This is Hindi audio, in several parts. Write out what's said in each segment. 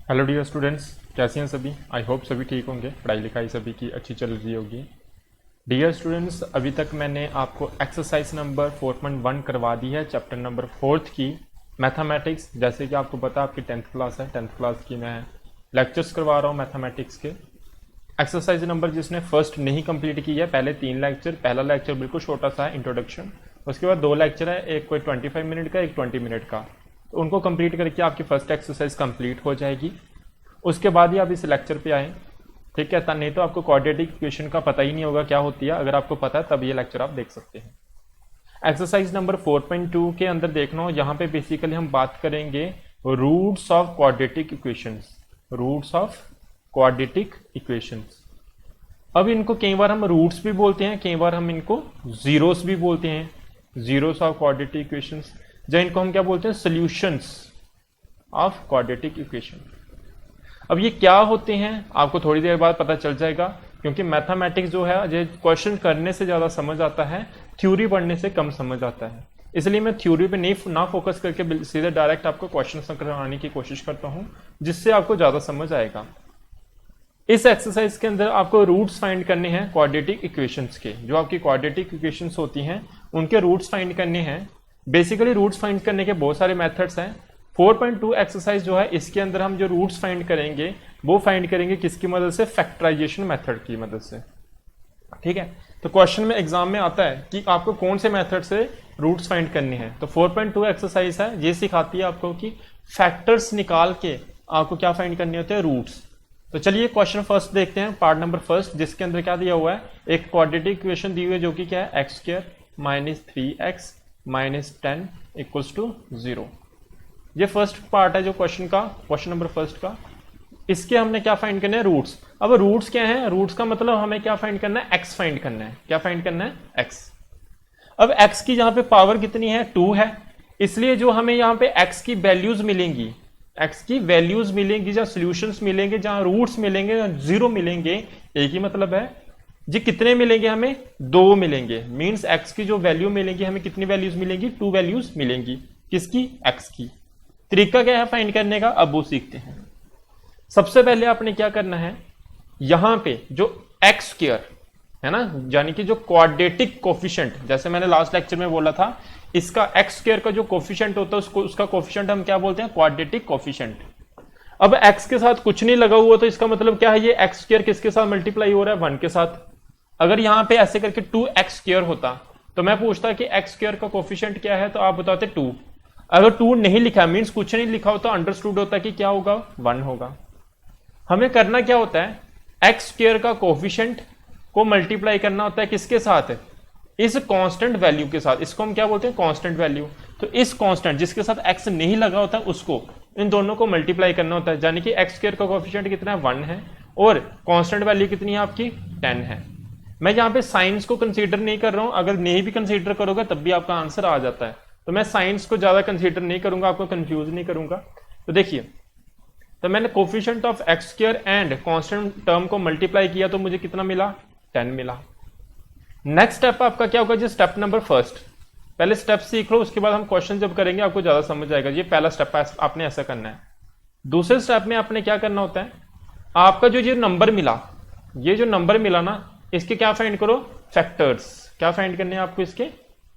हेलो डियर स्टूडेंट्स, कैसे हैं सभी। आई होप सभी ठीक होंगे, पढ़ाई लिखाई सभी की अच्छी चल रही होगी। डियर स्टूडेंट्स, अभी तक मैंने आपको एक्सरसाइज नंबर 4.1 करवा दी है, चैप्टर नंबर 4 की मैथमेटिक्स। जैसे कि आपको पता है आपकी 10th क्लास है, 10th क्लास की मैं लेक्चर्स करवा रहा हूँ मैथमेटिक्स के। एक्सरसाइज नंबर जिसने फर्स्ट नहीं कंप्लीट की है, पहले 3 लेक्चर, पहला लेक्चर बिल्कुल छोटा सा है, इंट्रोडक्शन। उसके बाद 2 लेक्चर है, एक कोई 25 मिनट का, एक 20 मिनट का। तो उनको कंप्लीट करके आपकी फर्स्ट एक्सरसाइज कंप्लीट हो जाएगी। उसके बाद ही आप इस लेक्चर पे आए, ठीक है। नहीं तो आपको क्वाड्रेटिक इक्वेशन का पता ही नहीं होगा क्या होती है। अगर आपको पता है तब ये लेक्चर आप देख सकते हैं। एक्सरसाइज नंबर 4.2 के अंदर देखना हो, यहाँ पे बेसिकली हम बात करेंगे roots of quadratic equations. Roots of quadratic equations. अब इनको कई बार हम रूट्स भी बोलते हैं, कई बार हम इनको जीरोस भी बोलते हैं, जीरोस ऑफ क्वाड्रेटिक इक्वेशंस। या इनको हम क्या बोलते हैं, सॉल्यूशंस ऑफ क्वाड्रेटिक इक्वेशन। अब ये क्या होते हैं आपको थोड़ी देर बाद पता चल जाएगा, क्योंकि मैथमेटिक्स जो है ये क्वेश्चन करने से ज्यादा समझ आता है, थ्योरी पढ़ने से कम समझ आता है। इसलिए मैं थ्योरी पे नहीं ना फोकस करके सीधे डायरेक्ट आपको क्वेश्चन करवाने की कोशिश करता हूं, जिससे आपको ज्यादा समझ आएगा। इस एक्सरसाइज के अंदर आपको रूट्स फाइंड करने हैं क्वाड्रेटिक इक्वेशंस के। जो आपकी क्वाड्रेटिक इक्वेशंस होती हैं उनके रूट्स फाइंड करने हैं। बेसिकली रूट्स फाइंड करने के बहुत सारे मेथड्स हैं। 4.2 एक्सरसाइज जो है इसके अंदर हम जो रूट्स फाइंड करेंगे वो फाइंड करेंगे किसकी मदद से, फैक्टराइजेशन मेथड की मदद से, ठीक है। तो क्वेश्चन में एग्जाम में आता है कि आपको कौन से मेथड से रूट्स फाइंड करने हैं। तो 4.2 एक्सरसाइज है, ये सिखाती है आपको कि फैक्टर्स निकाल के आपको क्या फाइंड करने होते हैं, रूट्स। तो चलिए क्वेश्चन फर्स्ट देखते हैं, पार्ट नंबर फर्स्ट, जिसके अंदर क्या दिया हुआ है, एक क्वाड्रेटिक इक्वेशन दी हुई है जो कि क्या है, x square minus 3x minus 10 equals to 0। ये फर्स्ट पार्ट है जो क्वेश्चन का, क्वेश्चन नंबर फर्स्ट का। इसके हमने क्या फाइंड करना है, रूट्स। अब रूट्स क्या है, रूट्स का मतलब हमें क्या फाइंड करना है, एक्स फाइंड करना है। क्या फाइंड करना है, एक्स। अब एक्स की जहां पे पावर कितनी है, 2 है, इसलिए जो हमें यहां पे एक्स की वैल्यूज मिलेंगी, एक्स की वैल्यूज मिलेंगी, जहां सॉल्यूशंस मिलेंगे, जहां रूट्स मिलेंगे, जहां जीरो मिलेंगे, एक ही मतलब है जी। कितने मिलेंगे हमें, 2 मिलेंगे। मींस एक्स की जो वैल्यू मिलेंगी हमें कितनी वैल्यूज मिलेंगी, 2 वैल्यूज मिलेंगी। किसकी, एक्स की। तरीका क्या है फाइंड करने का, अब वो सीखते हैं। सबसे पहले आपने क्या करना है, यहां पे जो एक्स स्क्वायर है ना, यानी कि जो क्वाड्रेटिक कोफिशिएंट, जैसे मैंने लास्ट लेक्चर में बोला था, इसका एक्स स्क्वायर का जो कोफिशिएंट होता है उसको, उसका कोफिशिएंट हम क्या बोलते हैं, क्वाड्रेटिक कोफिशिएंट। अब एक्स के साथ कुछ नहीं लगा हुआ तो इसका मतलब क्या है, ये एक्स स्क्वायर किसके साथ मल्टीप्लाई हो रहा है, 1 के साथ। अगर यहां पे ऐसे करके 2x स्क्वायर होता तो मैं पूछता कि एक्स स्क्वायर का कोफिशिएंट क्या है, तो आप बताते 2। अगर 2 नहीं लिखा, मींस कुछ नहीं लिखा हो, तो अंडरस्टूड होता है कि क्या होगा, 1 होगा। हमें करना क्या होता है, एक्स स्क्वायर का कोफिशिएंट को मल्टीप्लाई करना होता है किसके साथ, इस कांस्टेंट वैल्यू के साथ। इसको हम क्या बोलते हैं, कांस्टेंट वैल्यू। तो इस कांस्टेंट जिसके साथ एक्स नहीं लगा होता है उसको, इन दोनों को मल्टीप्लाई करना होता है। यानी कि एक्स स्क्वायर का कोफिशिएंट कितना है, 1 है, और कांस्टेंट वैल्यू कितनी है आपकी, 10 है। मैं यहां पे साइंस को कंसीडर नहीं कर रहा हूं, अगर नहीं भी कंसीडर करोगे तब भी आपका आंसर आ जाता है। तो मैं साइंस को ज्यादा कंसीडर नहीं करूंगा, आपको कंफ्यूज नहीं करूंगा। तो देखिए, तो मैंने coefficient of x square and constant term को मल्टीप्लाई किया तो मुझे कितना मिला, 10 मिला। नेक्स्ट स्टेप आपका क्या होगा जी, स्टेप नंबर फर्स्ट। पहले स्टेप सीख लो, उसके बाद हम क्वेश्चन जब करेंगे आपको ज्यादा समझ आएगा। ये पहला स्टेप है, आपने ऐसा करना है। दूसरे स्टेप में आपने क्या करना होता है, आपका जो ये नंबर मिला, ये जो नंबर मिला ना, इसके क्या फाइंड करो, फैक्टर्स। क्या फाइंड करने हैं आपको, इसके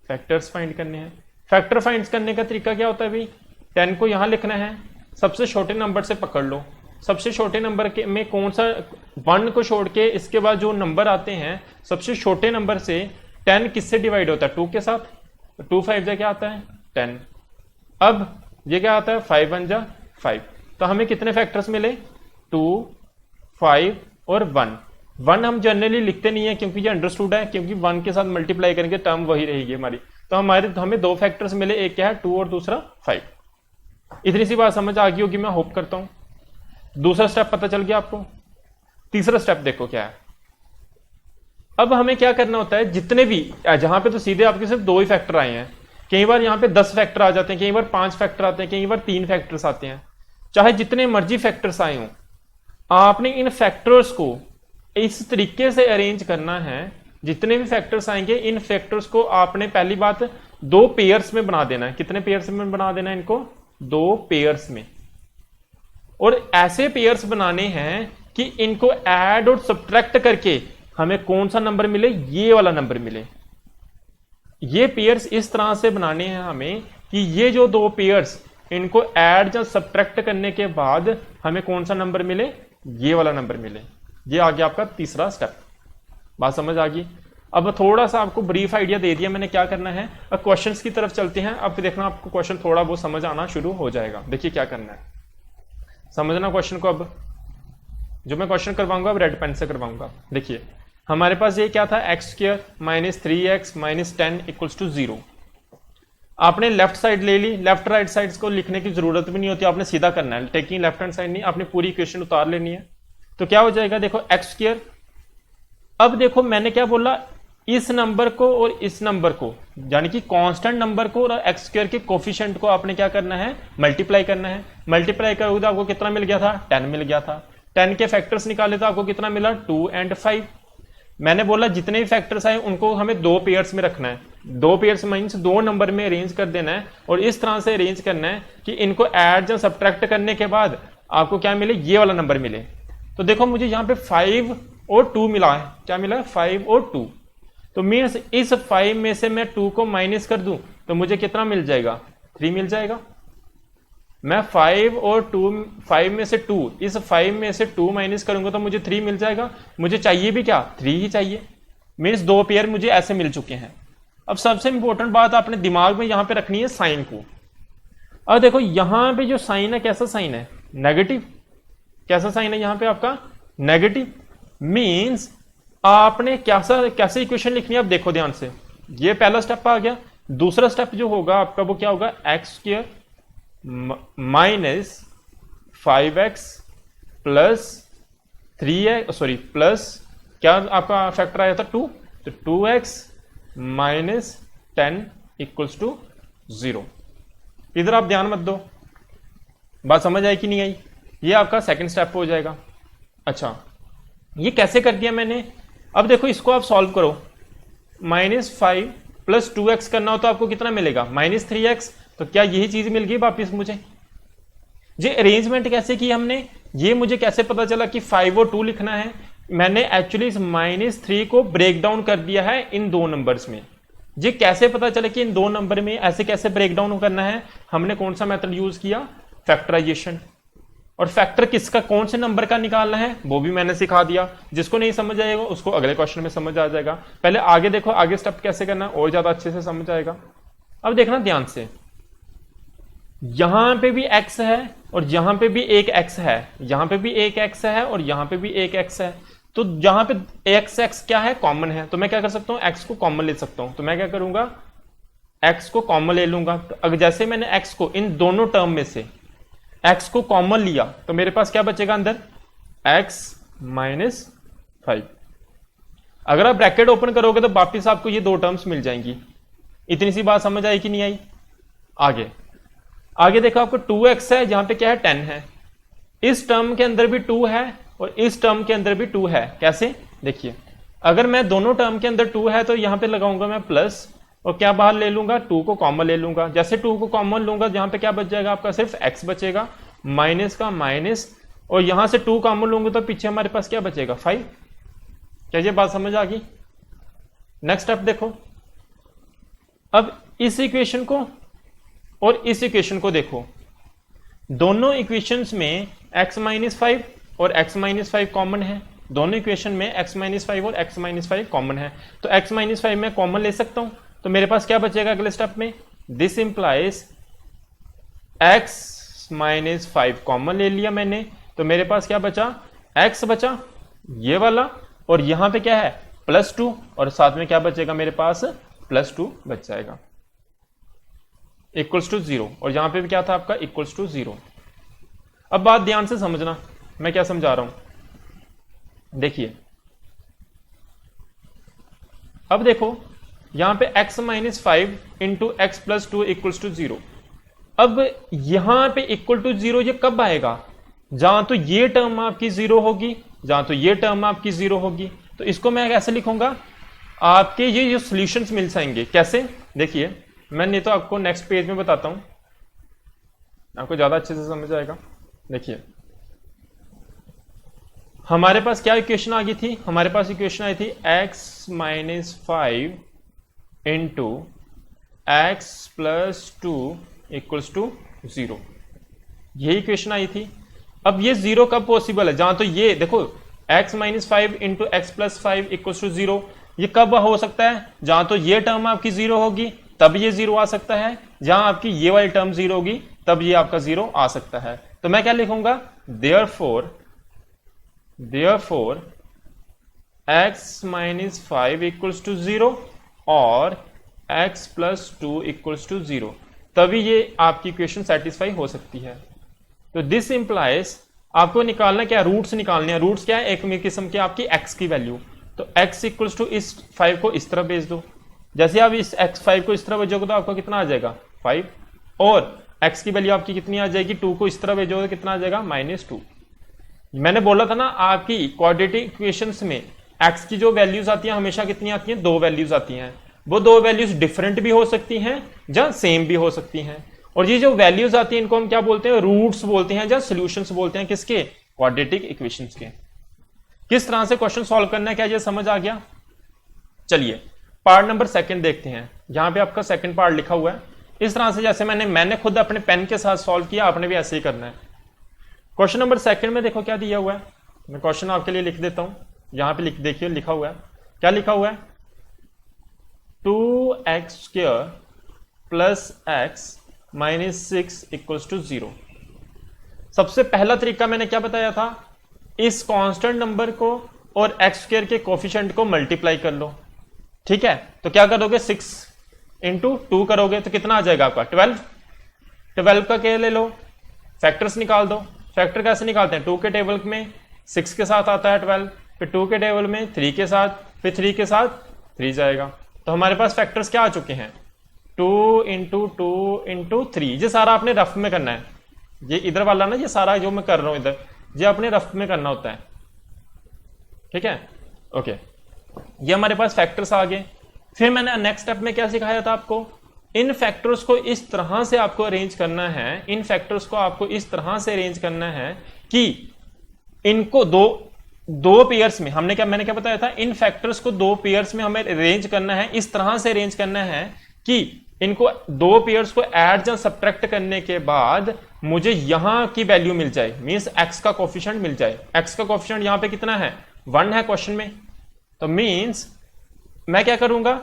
फैक्टर्स फाइंड करने हैं। फैक्टर फाइंड करने का तरीका क्या होता है भाई, 10 को यहां लिखना है, सबसे छोटे नंबर से पकड़ लो। सबसे छोटे नंबर के में कौन सा, 1 को छोड़ के इसके बाद जो नंबर आते हैं सबसे छोटे नंबर से 10 किससे डिवाइड होता है, 2 के साथ। 2 5 जा क्या आता है, 10। अब ये क्या आता है, 5 1 जा 5। तो हमें कितने फैक्टर्स मिले, 2 5 और 1। 1 हम जनरली लिखते नहीं है क्योंकि ये अंडरस्टूड है, क्योंकि 1 के साथ मल्टीप्लाई करेंगे टर्म वही रहेगी हमारी। तो हमें 2 फैक्टर्स मिले, एक क्या है 2 और दूसरा 5। इतनी सी बात समझ आ गई होगी, मैं होप करता हूं। दूसरा स्टेप पता चल गया आपको। तीसरा स्टेप देखो क्या है। अब हमें क्या करना होता है, जितने भी, जहां पे तो सीधे आपके सिर्फ 2 ही फैक्टर आए हैं, कई बार यहां पे 10 फैक्टर आ जाते हैं, कई बार 5 फैक्टर आते हैं, कई बार 3 फैक्टर्स आते हैं। चाहे जितने मर्जी फैक्टर्स आए हों, आपने इन फैक्टर्स को इस तरीके से अरेंज करना है, जितने भी फैक्टर्स आएंगे इन फैक्टर्स को आपने पहली बात 2 पेयर्स में बना देना है। कितने पेयर्स में बना देना है इनको, 2 पेयर्स में। और ऐसे पेयर्स बनाने हैं कि इनको ऐड और सब्ट्रैक्ट करके हमें कौन सा नंबर मिले, ये वाला नंबर मिले। ये पेयर्स इस तरह से बनाने हैं हमें कि ये जो दो पेयर्स इनको ऐड या सब्ट्रैक्ट करने के बाद हमें कौन सा नंबर मिले, ये वाला नंबर मिले। ये आ गया आपका तीसरा स्टेप। बात समझ आ गई। अब थोड़ा सा आपको ब्रीफ आइडिया दे दिया मैंने क्या करना है। अब क्वेश्चंस की तरफ चलते हैं। अब देखना आपको क्वेश्चन थोड़ा बहुत समझ आना शुरू हो जाएगा। देखिए क्या करना है, समझना क्वेश्चन को। अब जो मैं क्वेश्चन करवाऊंगा अब रेड पेन से करवाऊंगा। देखिए हमारे पास ये क्या था, x square minus 3x minus 10 equals to 0। आपने लेफ्ट साइड ले ली, लेफ्ट राइट साइड्स को लिखने की जरूरत भी नहीं होती, आपने सीधा करना है, टेकिंग लेफ्ट हैंड साइड नहीं, आपने पूरी इक्वेशन उतार लेनी है। तो क्या हो जाएगा, देखो एक्स स्क्वायर। अब देखो मैंने क्या बोला, इस नंबर को और इस नंबर को यानी कि कांस्टेंट नंबर को और एक्स स्क्वायर के कोफिशिएंट को आपने क्या करना है, मल्टीप्लाई करना है। मल्टीप्लाई करोगे तो आपको कितना मिल गया था, 10 मिल गया था। 10 के फैक्टर्स निकाले तो आपको कितना मिला, 2 और 5। मैंने बोला जितने भी फैक्टर्स आए उनको हमें दो पेयर्स में रखना है। दो पेयर्स मींस दो नंबर में अरेंज कर देना है और इस तरह से अरेंज करना है कि इनको ऐड या सब्ट्रैक्ट करने के बाद आपको क्या मिले, ये वाला नंबर मिले। तो देखो मुझे यहाँ पे 5 और 2 मिला है। क्या मिला है, 5 और 2। तो मीन्स इस 5 में से मैं 2 को माइनस कर दूं तो मुझे कितना मिल जाएगा, 3 मिल जाएगा। मैं 5 और 2, 5 में से 2, इस 5 में से 2 माइनस करूंगा तो मुझे 3 मिल जाएगा। मुझे चाहिए भी क्या, 3 ही चाहिए। मीन्स दो पेयर मुझे ऐसे मिल चुके हैं। अब सबसे इंपॉर्टेंट बात आपने दिमाग में यहां पे रखनी है साइन को। अब देखो यहां पे जो साइन है कैसा साइन है, नेगेटिव। कैसा साइन है यहां पे आपका, नेगेटिव। मीन्स आपने कैसे इक्वेशन लिखनी है, अब देखो ध्यान से। ये पहला स्टेप आ गया। दूसरा स्टेप जो होगा आपका वो क्या होगा, x square minus 5x plus 3x, sorry plus क्या आपका फैक्टर आया था 2, तो 2x माइनस 10 इक्वल्स टू 0। इधर आप ध्यान मत दो, बात समझ आई कि नहीं आई। ये आपका सेकंड स्टेप हो जाएगा। अच्छा ये कैसे कर दिया मैंने, अब देखो इसको आप सॉल्व करो। -5 प्लस 2x करना हो तो आपको कितना मिलेगा, -3x। तो क्या यही चीज मिल गई वापिस मुझे। ये अरेंजमेंट कैसे की हमने, ये मुझे कैसे पता चला कि 5 और 2 लिखना है। मैंने एक्चुअली इस -3 को ब्रेक डाउन कर दिया है इन दो नंबर्स में। ये कैसे पता चला कि इन दो नंबर में ऐसे कैसे ब्रेक डाउन करना है, हमने कौन सा मेथड यूज किया, फैक्टराइजेशन। और फैक्टर किसका, कौन से नंबर का निकालना है वो भी मैंने सिखा दिया। जिसको नहीं समझ आएगा उसको अगले क्वेश्चन में समझ आ जाएगा। पहले आगे देखो, आगे स्टेप कैसे करना है और ज्यादा अच्छे से समझ आएगा। अब देखना ध्यान से, यहां पे भी x है और यहां पे भी एक x है, यहां पे भी एक x है और यहां पे भी एक x है। तो यहां पे x क्या है, कॉमन है। तो मैं क्या कर सकता हूं, x को कॉमन ले सकता हूं। तो मैं क्या करूंगा, x को कॉमन ले लूंगा। तो अगर जैसे मैंने x को इन दोनों टर्म में से x को कॉमन लिया तो मेरे पास क्या बचेगा अंदर, x माइनस 5। अगर आप ब्रैकेट ओपन करोगे तो वापिस आपको ये दो टर्म्स मिल जाएंगी। इतनी सी बात समझ आई कि नहीं आई। आगे देखो आपको 2x है, जहां पे क्या है 10 है। इस टर्म के अंदर भी 2 है और इस टर्म के अंदर भी 2 है। कैसे, देखिए अगर मैं दोनों टर्म के अंदर 2 है तो यहां पे लगाऊंगा मैं प्लस और क्या बाहर ले लूंगा, 2 को कॉमन ले लूंगा। जैसे 2 को कॉमन लूंगा जहां पे क्या बच जाएगा आपका, सिर्फ x बचेगा, माइनस का माइनस, और यहां से 2 कॉमन लूंगा तो पीछे हमारे पास क्या बचेगा, 5। क्या ये बात समझ आ गई। नेक्स्ट स्टेप देखो, अब इस इक्वेशन को और इस इक्वेशन को देखो, दोनों इक्वेशंस में x माइनस 5 और x माइनस 5 कॉमन है। दोनों इक्वेशन में x माइनस 5 और x माइनस 5 कॉमन है। तो x माइनस 5 मैं कॉमन ले सकता हूं। तो मेरे पास क्या बचेगा अगले स्टेप में, this implies x minus 5 common ले लिया मैंने। तो मेरे पास क्या बचा, x बचा ये वाला, और यहां पे क्या है +2, और साथ में क्या बचेगा मेरे पास, +2 बच जाएगा, इक्वल्स टू 0। और यहां पे भी क्या था आपका, इक्वल्स टू 0। अब बात ध्यान से समझना मैं क्या समझा रहा हूं। देखिए अब देखो यहां पे x minus 5 into x plus 2 equals to 0। अब यहां पे इक्वल टू 0 ये कब आएगा, जहां तो ये टर्म आपकी 0 होगी, जहां तो ये टर्म आपकी 0 होगी। तो इसको मैं कैसे लिखूंगा, आपके ये जो सॉल्यूशंस मिल जाएंगे। कैसे, देखिए मैं नहीं तो आपको नेक्स्ट पेज में बताता हूं, आपको ज्यादा अच्छे से समझ आएगा। देखिए हमारे पास क्या इक्वेशन आ गई थी, हमारे पास इक्वेशन आई थी x minus 5 into x plus 2 equals to 0, यही इक्वेशन आई थी। अब ये 0 कब पॉसिबल है, जहां तो ये देखो x minus 5 into x plus 5 equals to 0, ये कब हो सकता है, जहां तो ये टर्म आपकी 0 होगी तब ये 0 आ सकता है, जहां आपकी ये वाली टर्म 0 होगी तब ये आपका 0 आ सकता है। तो मैं क्या लिखूंगा, therefore x minus 5 equals to 0 और x प्लस 2 इक्वल्स टू 0, तभी ये आपकी इक्वेशन सेटिस्फाई हो सकती है। तो दिस इंप्लाइज आपको निकालना क्या, रूट्स निकालने हैं। रूट्स क्या है, एक किस्म की आपकी x की वैल्यू। तो x इक्वल्स टू इस 5 को इस तरफ भेज दो, जैसे आप इस x5 को इस तरफ भेजोगे तो आपको कितना आ जाएगा 5, और x की वैल्यू आपकी कितनी आ जाएगी 2 को इस तरफ भेजोगे कितना आ जाएगा -2। मैंने बोला था ना आपकी क्वाड्रेटिक इक्वेशंस में x की जो वैल्यूज आती हैं हमेशा कितनी आती हैं, 2 वैल्यूज आती हैं। वो 2 वैल्यूज डिफरेंट भी हो सकती हैं या सेम भी हो सकती हैं, और ये जो वैल्यूज आती हैं इनको हम क्या बोलते हैं, रूट्स बोलते हैं या सॉल्यूशंस बोलते हैं, किसके, क्वाड्रेटिक इक्वेशंस के। किस तरह से क्वेश्चन सॉल्व करना है, क्या ये समझ आ गया। चलिए पार्ट नंबर 2 देखते हैं। यहां पे आपका सेकंड पार्ट लिखा हुआ है इस तरह से, जैसे मैंने खुद अपने पेन के साथ सॉल्व किया, आपने भी ऐसे ही करना है। क्वेश्चन नंबर 2 में देखो क्या दिया हुआ है, मैं क्वेश्चन आपके लिए लिख देता हूं। यहां पे देखिए लिखा हुआ है, क्या लिखा हुआ है, 2x² plus x minus 6 equals to 0। सबसे पहला तरीका मैंने क्या बताया था, इस कांस्टेंट नंबर को और x² के कोफिशिएंट को मल्टीप्लाई कर लो, ठीक है। तो क्या करोगे, 6 इंटू 2 करोगे तो कितना आ जाएगा आपका 12 का क्या ले लो, फैक्टर्स निकाल दो। फैक्टर कैसे निकालते हैं, 2 के टेबल में 6 के साथ आता है 12, फिर 2 के टेबल में 3 के साथ, फिर 3 के साथ 3 जाएगा। तो हमारे पास फैक्टर्स क्या आ चुके हैं, 2 इंटू 2 इंटू 3। ये सारा आपने रफ में करना है, ये इधर वाला ना, ये सारा जो मैं कर रहा हूं इधर, ये आपने रफ में करना होता है, ठीक है। ओके, ये हमारे पास फैक्टर्स आ गए। फिर मैंने नेक्स्ट स्टेप में क्या सिखाया था आपको, इन फैक्टर्स को इस तरह से आपको अरेंज करना है, इन फैक्टर्स को आपको इस तरह से अरेंज करना है कि इनको दो पेयर्स में, मैंने क्या बताया था, इन फैक्टर्स को 2 पेयर्स में हमें अरेंज करना है, इस तरह से अरेंज करना है कि इनको 2 पेयर्स को ऐड या सब्ट्रैक्ट करने के बाद मुझे यहां की वैल्यू मिल जाए, मींस x का कोफिशिएंट मिल जाए। x का कोफिशिएंट यहां पे कितना है, 1 है क्वेश्चन में, तो मींस मैं क्या करूंगा,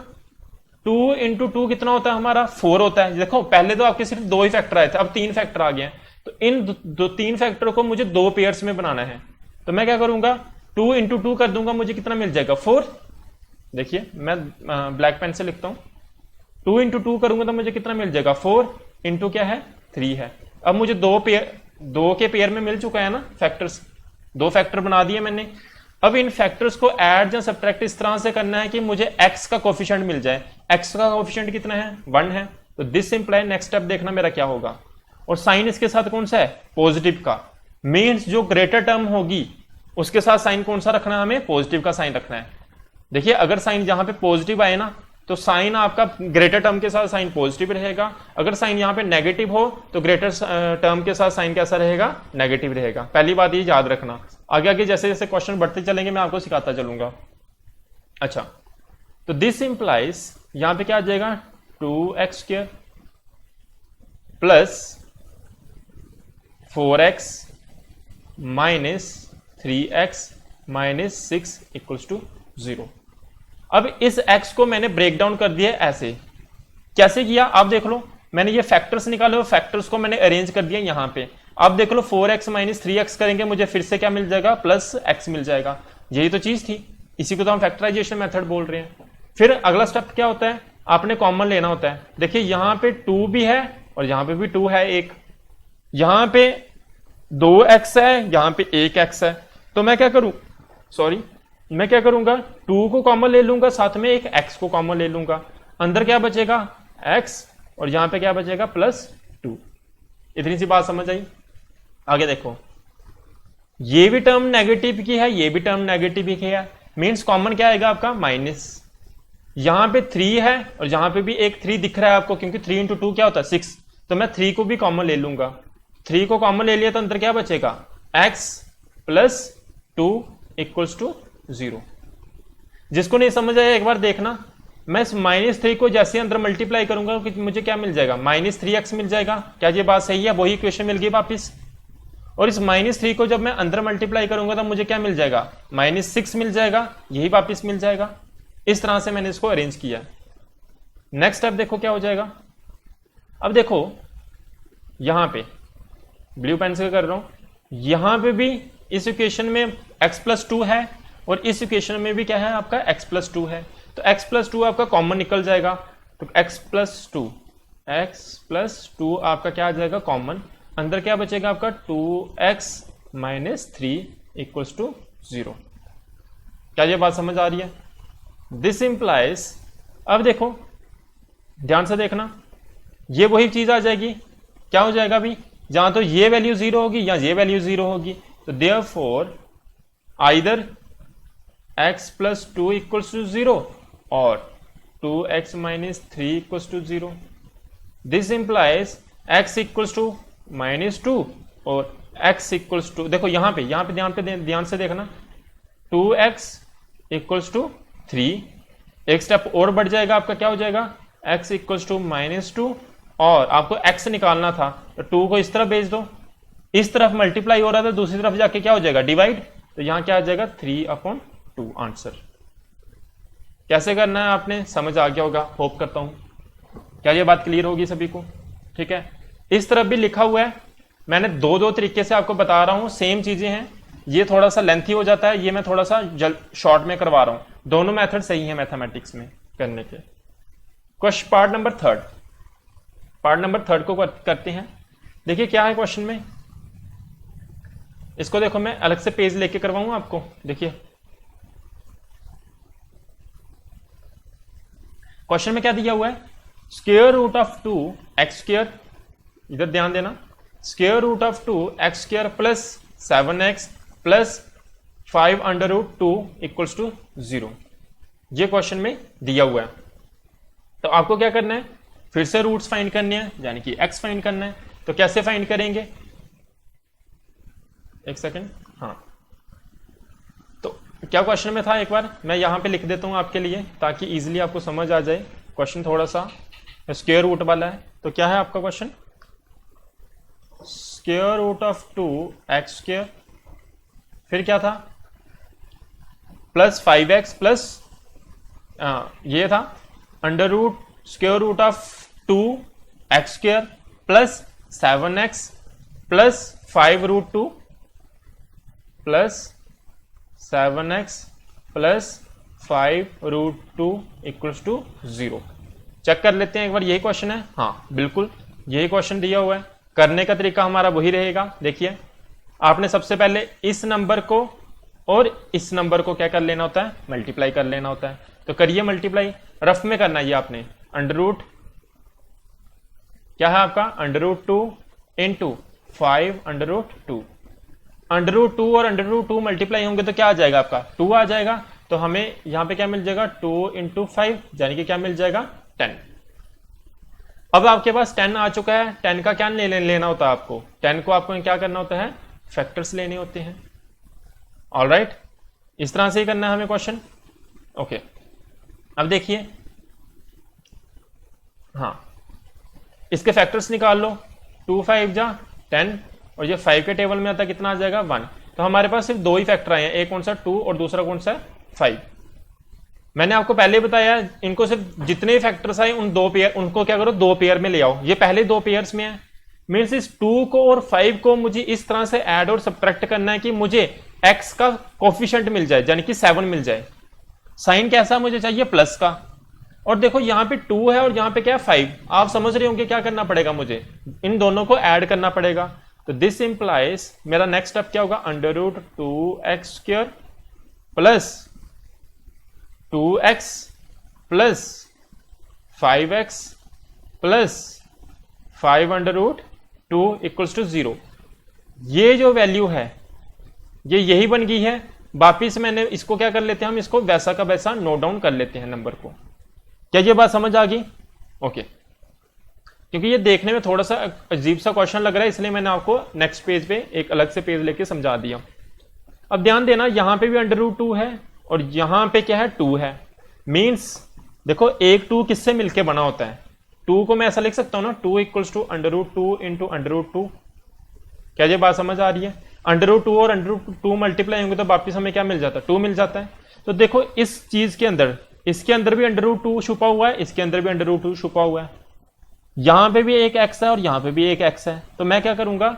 2 इंटू 2 कितना होता है हमारा, 4 होता है। देखो पहले तो आपके सिर्फ 2 ही फैक्टर आए थे, अब 3 फैक्टर आ गए हैं, तो इन 3 फैक्टर को मुझे 2 पेयर्स में बनाना है। तो मैं क्या करूंगा, 2 इंटू 2 कर दूंगा, मुझे कितना मिल जाएगा 4। देखिए मैं ब्लैक पेन से लिखता हूं, 2 इंटू 2 करूंगा तो मुझे कितना मिल जाएगा 4 इंटू क्या है 3 है। अब मुझे 2 के पेयर में मिल चुका है ना फैक्टर्स, 2 फैक्टर बना दिए मैंने। अब इन फैक्टर्स को ऐड या सब्ट्रैक्ट इस तरह से करना है कि मुझे x का कोफिशिएंट मिल जाए। x का कोफिशिएंट कितना है, 1 है। तो दिस इंप्लाई नेक्स्ट स्टेप देखना मेरा क्या होगा, और साइन इसके साथ कौन सा है, पॉजिटिव का। मीन्स जो ग्रेटर टर्म होगी उसके साथ साइन कौन सा रखना है, हमें पॉजिटिव का साइन रखना है। देखिए अगर साइन यहां पे पॉजिटिव आए ना तो साइन आपका ग्रेटर टर्म के साथ साइन पॉजिटिव रहेगा, अगर साइन यहां पे नेगेटिव हो तो ग्रेटर टर्म के साथ साइन कैसा रहेगा, नेगेटिव रहेगा। पहली बात ये याद रखना, आगे आगे जैसे जैसे क्वेश्चन बढ़ते चलेंगे मैं आपको सिखाता चलूंगा। अच्छा, तो दिस इंप्लाइज यहां पे क्या आ जाएगा, 2x² plus 4x minus 3x minus 6 equals to 0। अब इस x को मैंने ब्रेक डाउन कर दिया ऐसे, कैसे किया आप देख लो, मैंने ये फैक्टर्स निकाले, फैक्टर्स को मैंने अरेंज कर दिया यहां पे। आप देख लो 4x माइनस 3x करेंगे, मुझे फिर से क्या मिल जाएगा, प्लस x मिल जाएगा। यही तो चीज थी, इसी को तो हम फैक्टराइजेशन मेथड बोल रहे हैं। फिर अगला स्टेप क्या होता है, आपने कॉमन लेना होता है। देखिए यहां पे 2 भी है और यहां पे भी 2 है, एक यहां पे 2x है, यहां पे 1x है। तो मैं क्या करूंगा, 2 को कॉमन ले लूंगा, साथ में एक x को कॉमन ले लूंगा, अंदर क्या बचेगा x और यहां पे क्या बचेगा +2। इतनी सी बात समझ आई। आगे देखो, ये भी टर्म नेगेटिव की है, ये भी टर्म नेगेटिव की है, मींस कॉमन क्या आएगा आपका माइनस। यहां पे 3 है और यहां पे भी एक 3 दिख रहा है आपको, क्योंकि 3 इंटू 2 क्या होता है 6, तो मैं 3 को भी कॉमन ले लूंगा। 3 को कॉमन ले लिया तो अंदर क्या बचेगा x प्लस 2 इक्वल्स टू 0। जिसको नहीं समझ आया एक बार देखना, मैं इस -3 को जैसे अंदर मल्टीप्लाई करूंगा कि मुझे क्या मिल जाएगा, -3x मिल जाएगा। क्या ये बात सही है? वही इक्वेशन मिल गई वापिस। और इस -3 को जब मैं अंदर मल्टीप्लाई करूंगा तो मुझे क्या मिल जाएगा, -6 मिल जाएगा, यही वापिस मिल जाएगा। इस तरह से मैंने इसको अरेंज किया। नेक्स्ट स्टेप देखो क्या हो जाएगा। अब देखो यहां पे ब्लू पेन से कर रहा हूं, यहां पे भी इस इक्वेशन में x+2 है और इस इक्वेशन में भी क्या है आपका x+2 है। तो x+2 आपका कॉमन निकल जाएगा, तो x+2 आपका क्या आ जाएगा कॉमन। अंदर क्या बचेगा आपका 2x - 3 इक्वल्स टू 0। क्या ये बात समझ आ रही है? दिस इंप्लाइज, अब देखो ध्यान से देखना, ये वही चीज आ जाएगी। क्या हो जाएगा अभी, जहां तो ये वैल्यू 0 होगी या ये वैल्यू 0 होगी। तो therefore either x+2 equals to 0 और 2x - 3 equals to 0। This implies x equals to -2 और x इक्वल्स टू, देखो यहां पे ध्यान से देखना, 2x इक्वल्स टू 3। एक स्टेप और बढ़ जाएगा आपका, क्या हो जाएगा x इक्वल्स टू -2 और आपको x निकालना था तो 2 को इस तरफ भेज दो, इस तरफ मल्टीप्लाई हो रहा था, दूसरी तरफ जाके क्या हो जाएगा डिवाइड, तो यहां क्या आ जाएगा 3/2 आंसर। कैसे करना है आपने समझ आ गया होगा, होप करता हूं। क्या ये बात क्लियर होगी सभी को? ठीक है, इस तरफ भी लिखा हुआ है, मैंने दो तरीके से आपको बता रहा हूं, सेम चीजें हैं। ये थोड़ा सा लेंथी हो जाता है, ये मैं थोड़ा सा शॉर्ट में करवा रहा हूं। दोनों मेथड सही है मैथमेटिक्स में करने के। क्वेश्चन पार्ट नंबर थर्ड को करते हैं। देखिए क्या है क्वेश्चन में, इसको देखो मैं अलग से पेज लेके करवाऊं आपको। देखिए क्वेश्चन में क्या दिया हुआ है, स्क्वायर रूट ऑफ 2x², इधर ध्यान देना, square root of 2x² plus 7x plus 5√2 equals to 0। ये क्वेश्चन में दिया हुआ है। तो आपको क्या करना है, फिर से रूट्स फाइंड करने हैं, यानी कि x फाइंड करना है। तो कैसे फाइंड करेंगे, एक सेकंड, हाँ। तो क्या क्वेश्चन में था एक बार मैं यहां पे लिख देता हूं आपके लिए ताकि इजीली आपको समझ आ जाए। क्वेश्चन थोड़ा सा स्क्वायर रूट वाला है। तो क्या है आपका question, square root of 2x², फिर क्या था प्लस 5x प्लस ये था under root square root of 2x² plus 7x plus 5√2 plus 7x plus 5√2 equals to 0। Check कर लेते हैं एक बार, यही क्वेश्चन है, हाँ बिल्कुल यही क्वेश्चन दिया हुआ है। करने का तरीका हमारा वही रहेगा। देखिए आपने सबसे पहले इस नंबर को और इस नंबर को क्या कर लेना होता है, मल्टीप्लाई कर लेना होता है। तो करिए मल्टीप्लाई, रफ में करना है ये आपने। अंडर रूट क्या है आपका, √2 इंटू 5√2। √2 और √2 मल्टीप्लाई होंगे तो क्या आ जाएगा आपका 2 आ जाएगा। तो हमें यहां पे क्या मिल जाएगा 2 इंटू 5, यानी कि क्या मिल जाएगा 10। अब आपके पास 10 आ चुका है। 10 का क्या लेना होता है आपको, 10 को आपको क्या करना होता है, फैक्टर्स लेने होते हैं। ऑलराइट, इस तरह से ही करना है हमें क्वेश्चन। ओके, अब देखिए, हाँ इसके फैक्टर्स निकाल लो, 2 5 जा 10 और ये 5 के टेबल में आता कितना आ जाएगा 1। तो हमारे पास सिर्फ दो ही फैक्टर आए हैं, एक कौन सा 2 और दूसरा कौन सा 5। मैंने आपको पहले बताया इनको सिर्फ जितने फैक्टर्स आए उन दो पेयर, उनको क्या करो 2 पेयर में ले आओ। ये पहले 2 पेयर्स में है, मीन्स इस 2 को और 5 को मुझे इस तरह से ऐड और सब्ट्रैक्ट करना है कि मुझे x का कोफिशिएंट मिल जाए, यानी कि 7 मिल जाए। साइन कैसा मुझे चाहिए, प्लस का। और देखो यहाँ पे 2 है और यहाँ पे क्या है 5। आप समझ रहे होंगे क्या करना पड़ेगा, मुझे इन दोनों को ऐड करना पड़ेगा। तो दिस इंप्लाइज मेरा नेक्स्ट स्टेप क्या होगा, √2x² plus 2x plus 5x plus 5√2 equals to 0। ये जो वैल्यू है ये यही बन गई है। वापिस मैंने इसको क्या कर लेते हैं, हम इसको वैसा का वैसा नोट डाउन कर लेते हैं नंबर को। क्या ये बात समझ आ गई? ओके, क्योंकि ये देखने में थोड़ा सा अजीब सा क्वेश्चन लग रहा है, इसलिए मैंने आपको नेक्स्ट पेज पे एक अलग से पेज लेके समझा दिया। अब ध्यान देना यहां पे भी अंडर रूट 2 है और यहां पे क्या है 2 है। मींस देखो एक 2 किससे मिलके बना होता है, 2 को मैं ऐसा लिख सकता हूं ना, 2 equals to under root 2 into under root 2। क्या ये बात समझ आ रही है? अंडर रूट 2 और अंडर रूट 2 मल्टीप्लाई होंगे तो वापिस हमें क्या मिल जाता है, 2 मिल जाता है। तो देखो इस चीज के अंदर, इसके अंदर भी अंडर रूट 2 छुपा हुआ है, इसके अंदर भी अंडर रूट 2 छुपा हुआ है, यहां पे भी एक एक्स है और यहां पे भी एक एक्स है। तो मैं क्या करूंगा,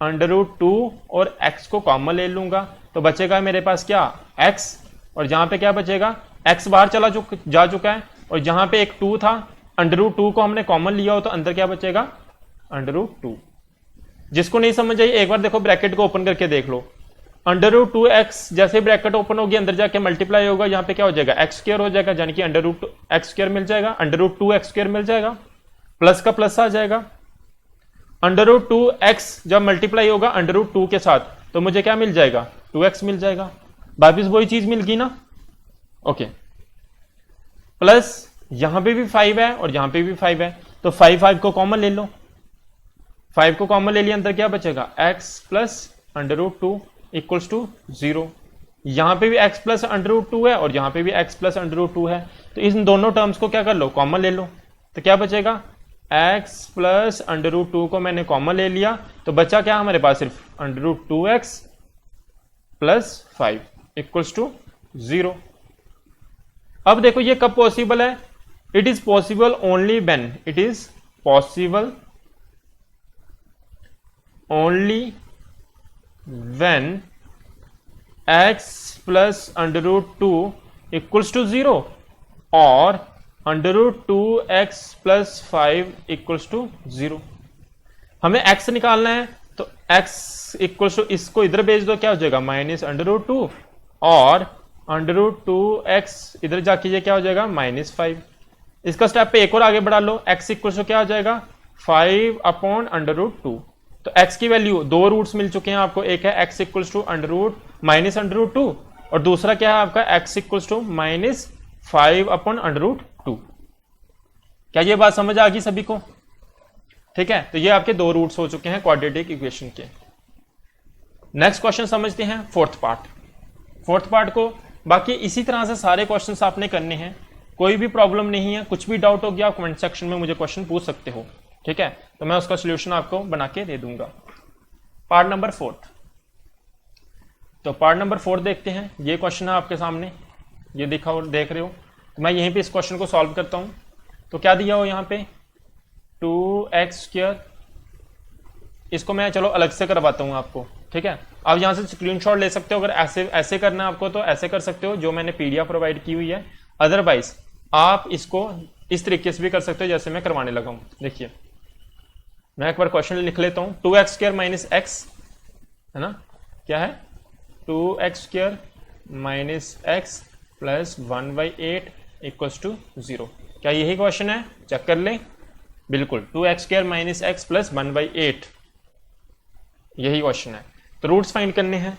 अंडर रूट 2 और एक्स को कॉमन ले लूंगा, तो बचेगा मेरे पास क्या एक्स, और यहां पे क्या बचेगा, एक्स बाहर जा चुका है, और जहां पे एक 2 था, अंडर रूट 2 को हमने कॉमन लिया हो तो अंदर क्या बचेगा, अंडर रूट 2। जिसको नहीं समझ आई एक बार देखो ब्रैकेट को ओपन करके देख लो, अंडर रूट 2x जैसे ब्रैकेट ओपन होगी अंदर जाके मल्टीप्लाई होगा, यहां पे क्या हो जाएगा एक्स स्क्वायर हो जाएगा, यानी कि अंडर रूट एक्स स्क्वायर मिल जाएगा, अंडर रूट 2x स्क्वायर मिल जाएगा, प्लस का प्लस आ जाएगा। अंडर रूट 2x जब मल्टीप्लाई होगा अंडर रूट 2 के साथ तो मुझे क्या मिल जाएगा, 2x मिल जाएगा, वापिस वही चीज मिल गई ना। ओके, प्लस यहां पे भी 5 है और यहां पे भी 5 है, तो 5 को कॉमन ले लो, 5 को कॉमन ले लिया, अंदर क्या बचेगा x plus under root 2 equals to 0। यहां पे भी x प्लस अंडर रूट 2 है और यहां पे भी x प्लस अंडर रूट 2 है, तो इन दोनों टर्म्स को क्या कर लो, कॉमन ले लो, तो क्या बचेगा x प्लस अंडर रूट 2 को मैंने कॉमन ले लिया, तो बचा क्या हमारे पास, सिर्फ under root 2x plus 5 equals to 0। अब देखो ये कब पॉसिबल है, it is possible only when, it is possible only when x plus under root 2 equals to 0 और under root 2x plus 5 equals to 0। हमें x निकालना है तो x equals to इसको इधर भेज दो, क्या हो जाएगा माइनस अंडर रूट 2 और अंडर रूट 2x इधर जाके ये क्या हो जाएगा -5। इसका स्टेप पे एक और आगे बढ़ा लो, x इक्वल्स टू क्या हो जाएगा 5 अपॉन अंडर रूट 2। तो x की वैल्यू, दो रूट्स मिल चुके हैं आपको, एक है x equals to under root minus under root 2 और दूसरा क्या है आपका x equals to -5 upon under root 2। क्या ये बात समझ आ गई सभी को? ठीक है, तो ये आपके दो रूट्स हो चुके हैं क्वाड्रेटिक इक्वेशन के। नेक्स्ट क्वेश्चन समझते हैं फोर्थ पार्ट। फोर्थ पार्ट को बाकी इसी तरह से सारे क्वेश्चंस आपने करने हैं, कोई भी प्रॉब्लम नहीं है, कुछ भी डाउट हो गया आप कमेंट सेक्शन में मुझे क्वेश्चन पूछ सकते हो, ठीक है, तो मैं उसका सॉल्यूशन आपको बना के दे दूंगा। पार्ट नंबर 4, तो पार्ट नंबर 4 देखते हैं। ये क्वेश्चन है आपके सामने, ये दिखा और देख रहे हो, तो मैं यहीं पे इस क्वेश्चन को सॉल्व करता हूं। तो क्या दिया हो यहाँ पे 2x², इसको मैं चलो अलग से करवाता हूं आपको, ठीक है। आप यहां से स्क्रीनशॉट ले सकते हो, अगर ऐसे करना है आपको तो ऐसे कर सकते हो, जो मैंने पीडीएफ प्रोवाइड की हुई है, अदरवाइज आप इसको इस तरीके से भी कर सकते हो जैसे मैं करवाने लगा हूं। देखिए मैं एक बार क्वेश्चन लिख लेता हूं, 2x² माइनस x है ना, क्या है 2x² minus x plus 1/8 equals to 0। क्या यही क्वेश्चन है? चेक कर ले, बिल्कुल 2x² माइनस x प्लस 1/8 यही क्वेश्चन है। तो रूट्स फाइंड करने हैं।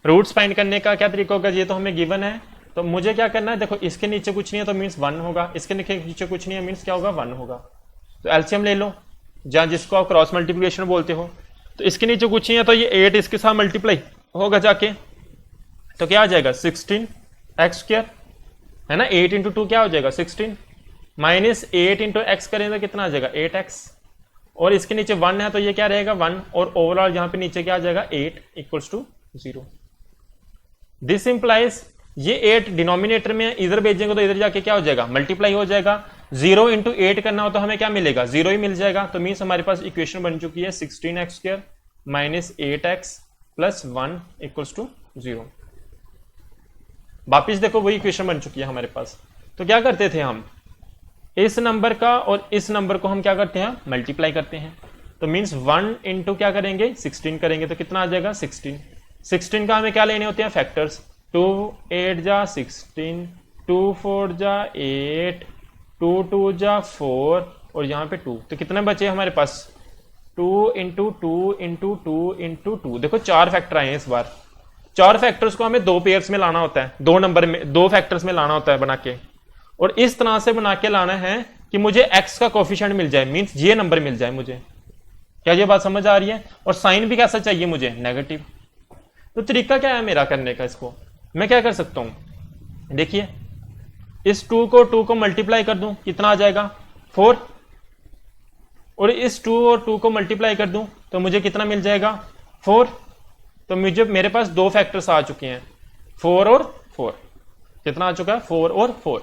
रूट्स फाइंड करने का क्या तरीका होगा, ये तो हमें गिवन है, तो मुझे क्या करना है, देखो इसके नीचे कुछ नहीं है तो मीन्स 1 होगा, इसके नीचे कुछ नहीं है मीन्स क्या होगा 1 होगा। तो एलसीएम ले लो, जहां जिसको आप क्रॉस मल्टीप्लिकेशन बोलते हो, तो इसके नीचे कुछ नहीं है तो ये 8 इसके साथ मल्टीप्लाई होगा जाके, तो क्या आ जाएगा 16x² है ना, 8 इंटू 2 क्या हो जाएगा 16 माइनस 8 इंटू एक्स करेंगे तो कितना आ जाएगा 8x, और इसके नीचे 1 है तो ये क्या रहेगा 1, और ओवरऑल यहां पे नीचे क्या आ जाएगा 8 इक्वल्स टू 0। दिस इंप्लाइज ये 8 डिनोमिनेटर में इधर भेजेंगे तो इधर जाके क्या हो जाएगा मल्टीप्लाई हो जाएगा। 0 इंटू 8 करना हो तो हमें क्या मिलेगा 0 ही मिल जाएगा। तो मीन्स हमारे पास इक्वेशन बन चुकी है 16x² minus 8x plus 1 equals to 0। वापिस देखो वही इक्वेशन बन चुकी है हमारे पास। तो क्या करते थे हम, इस नंबर का और इस नंबर को हम क्या करते हैं मल्टीप्लाई करते हैं। तो मीन्स 1 इंटू क्या करेंगे 16 करेंगे तो कितना आ जाएगा 16। 16 का हमें क्या लेने होते हैं फैक्टर्स, 2 8 जा 16, 2 4 जा 8, 2 2 जा 4 और यहाँ पे 2, तो कितने बचे हमारे पास 2 इंटू 2 इंटू 2 इंटू 2। देखो 4 फैक्टर आए हैं इस बार। 4 फैक्टर्स को हमें 2 पेयर्स में लाना होता है, 2 नंबर में 2 फैक्टर्स में लाना होता है बना के, और इस तरह से बना के लाना है कि मुझे x का कोफिशिएंट मिल जाए, मींस ये नंबर मिल जाए मुझे। क्या ये बात समझ आ रही है? और साइन भी कैसा चाहिए मुझे नेगेटिव। तो तरीका क्या है मेरा करने का, इसको मैं क्या कर सकता हूं, देखिए इस 2 को मल्टीप्लाई कर दूं, कितना आ जाएगा 4, और इस 2 और 2 को मल्टीप्लाई कर दूं तो मुझे कितना मिल जाएगा 4। तो मेरे पास दो फैक्टर्स आ चुके हैं, 4 और 4। कितना आ चुका है 4 और 4।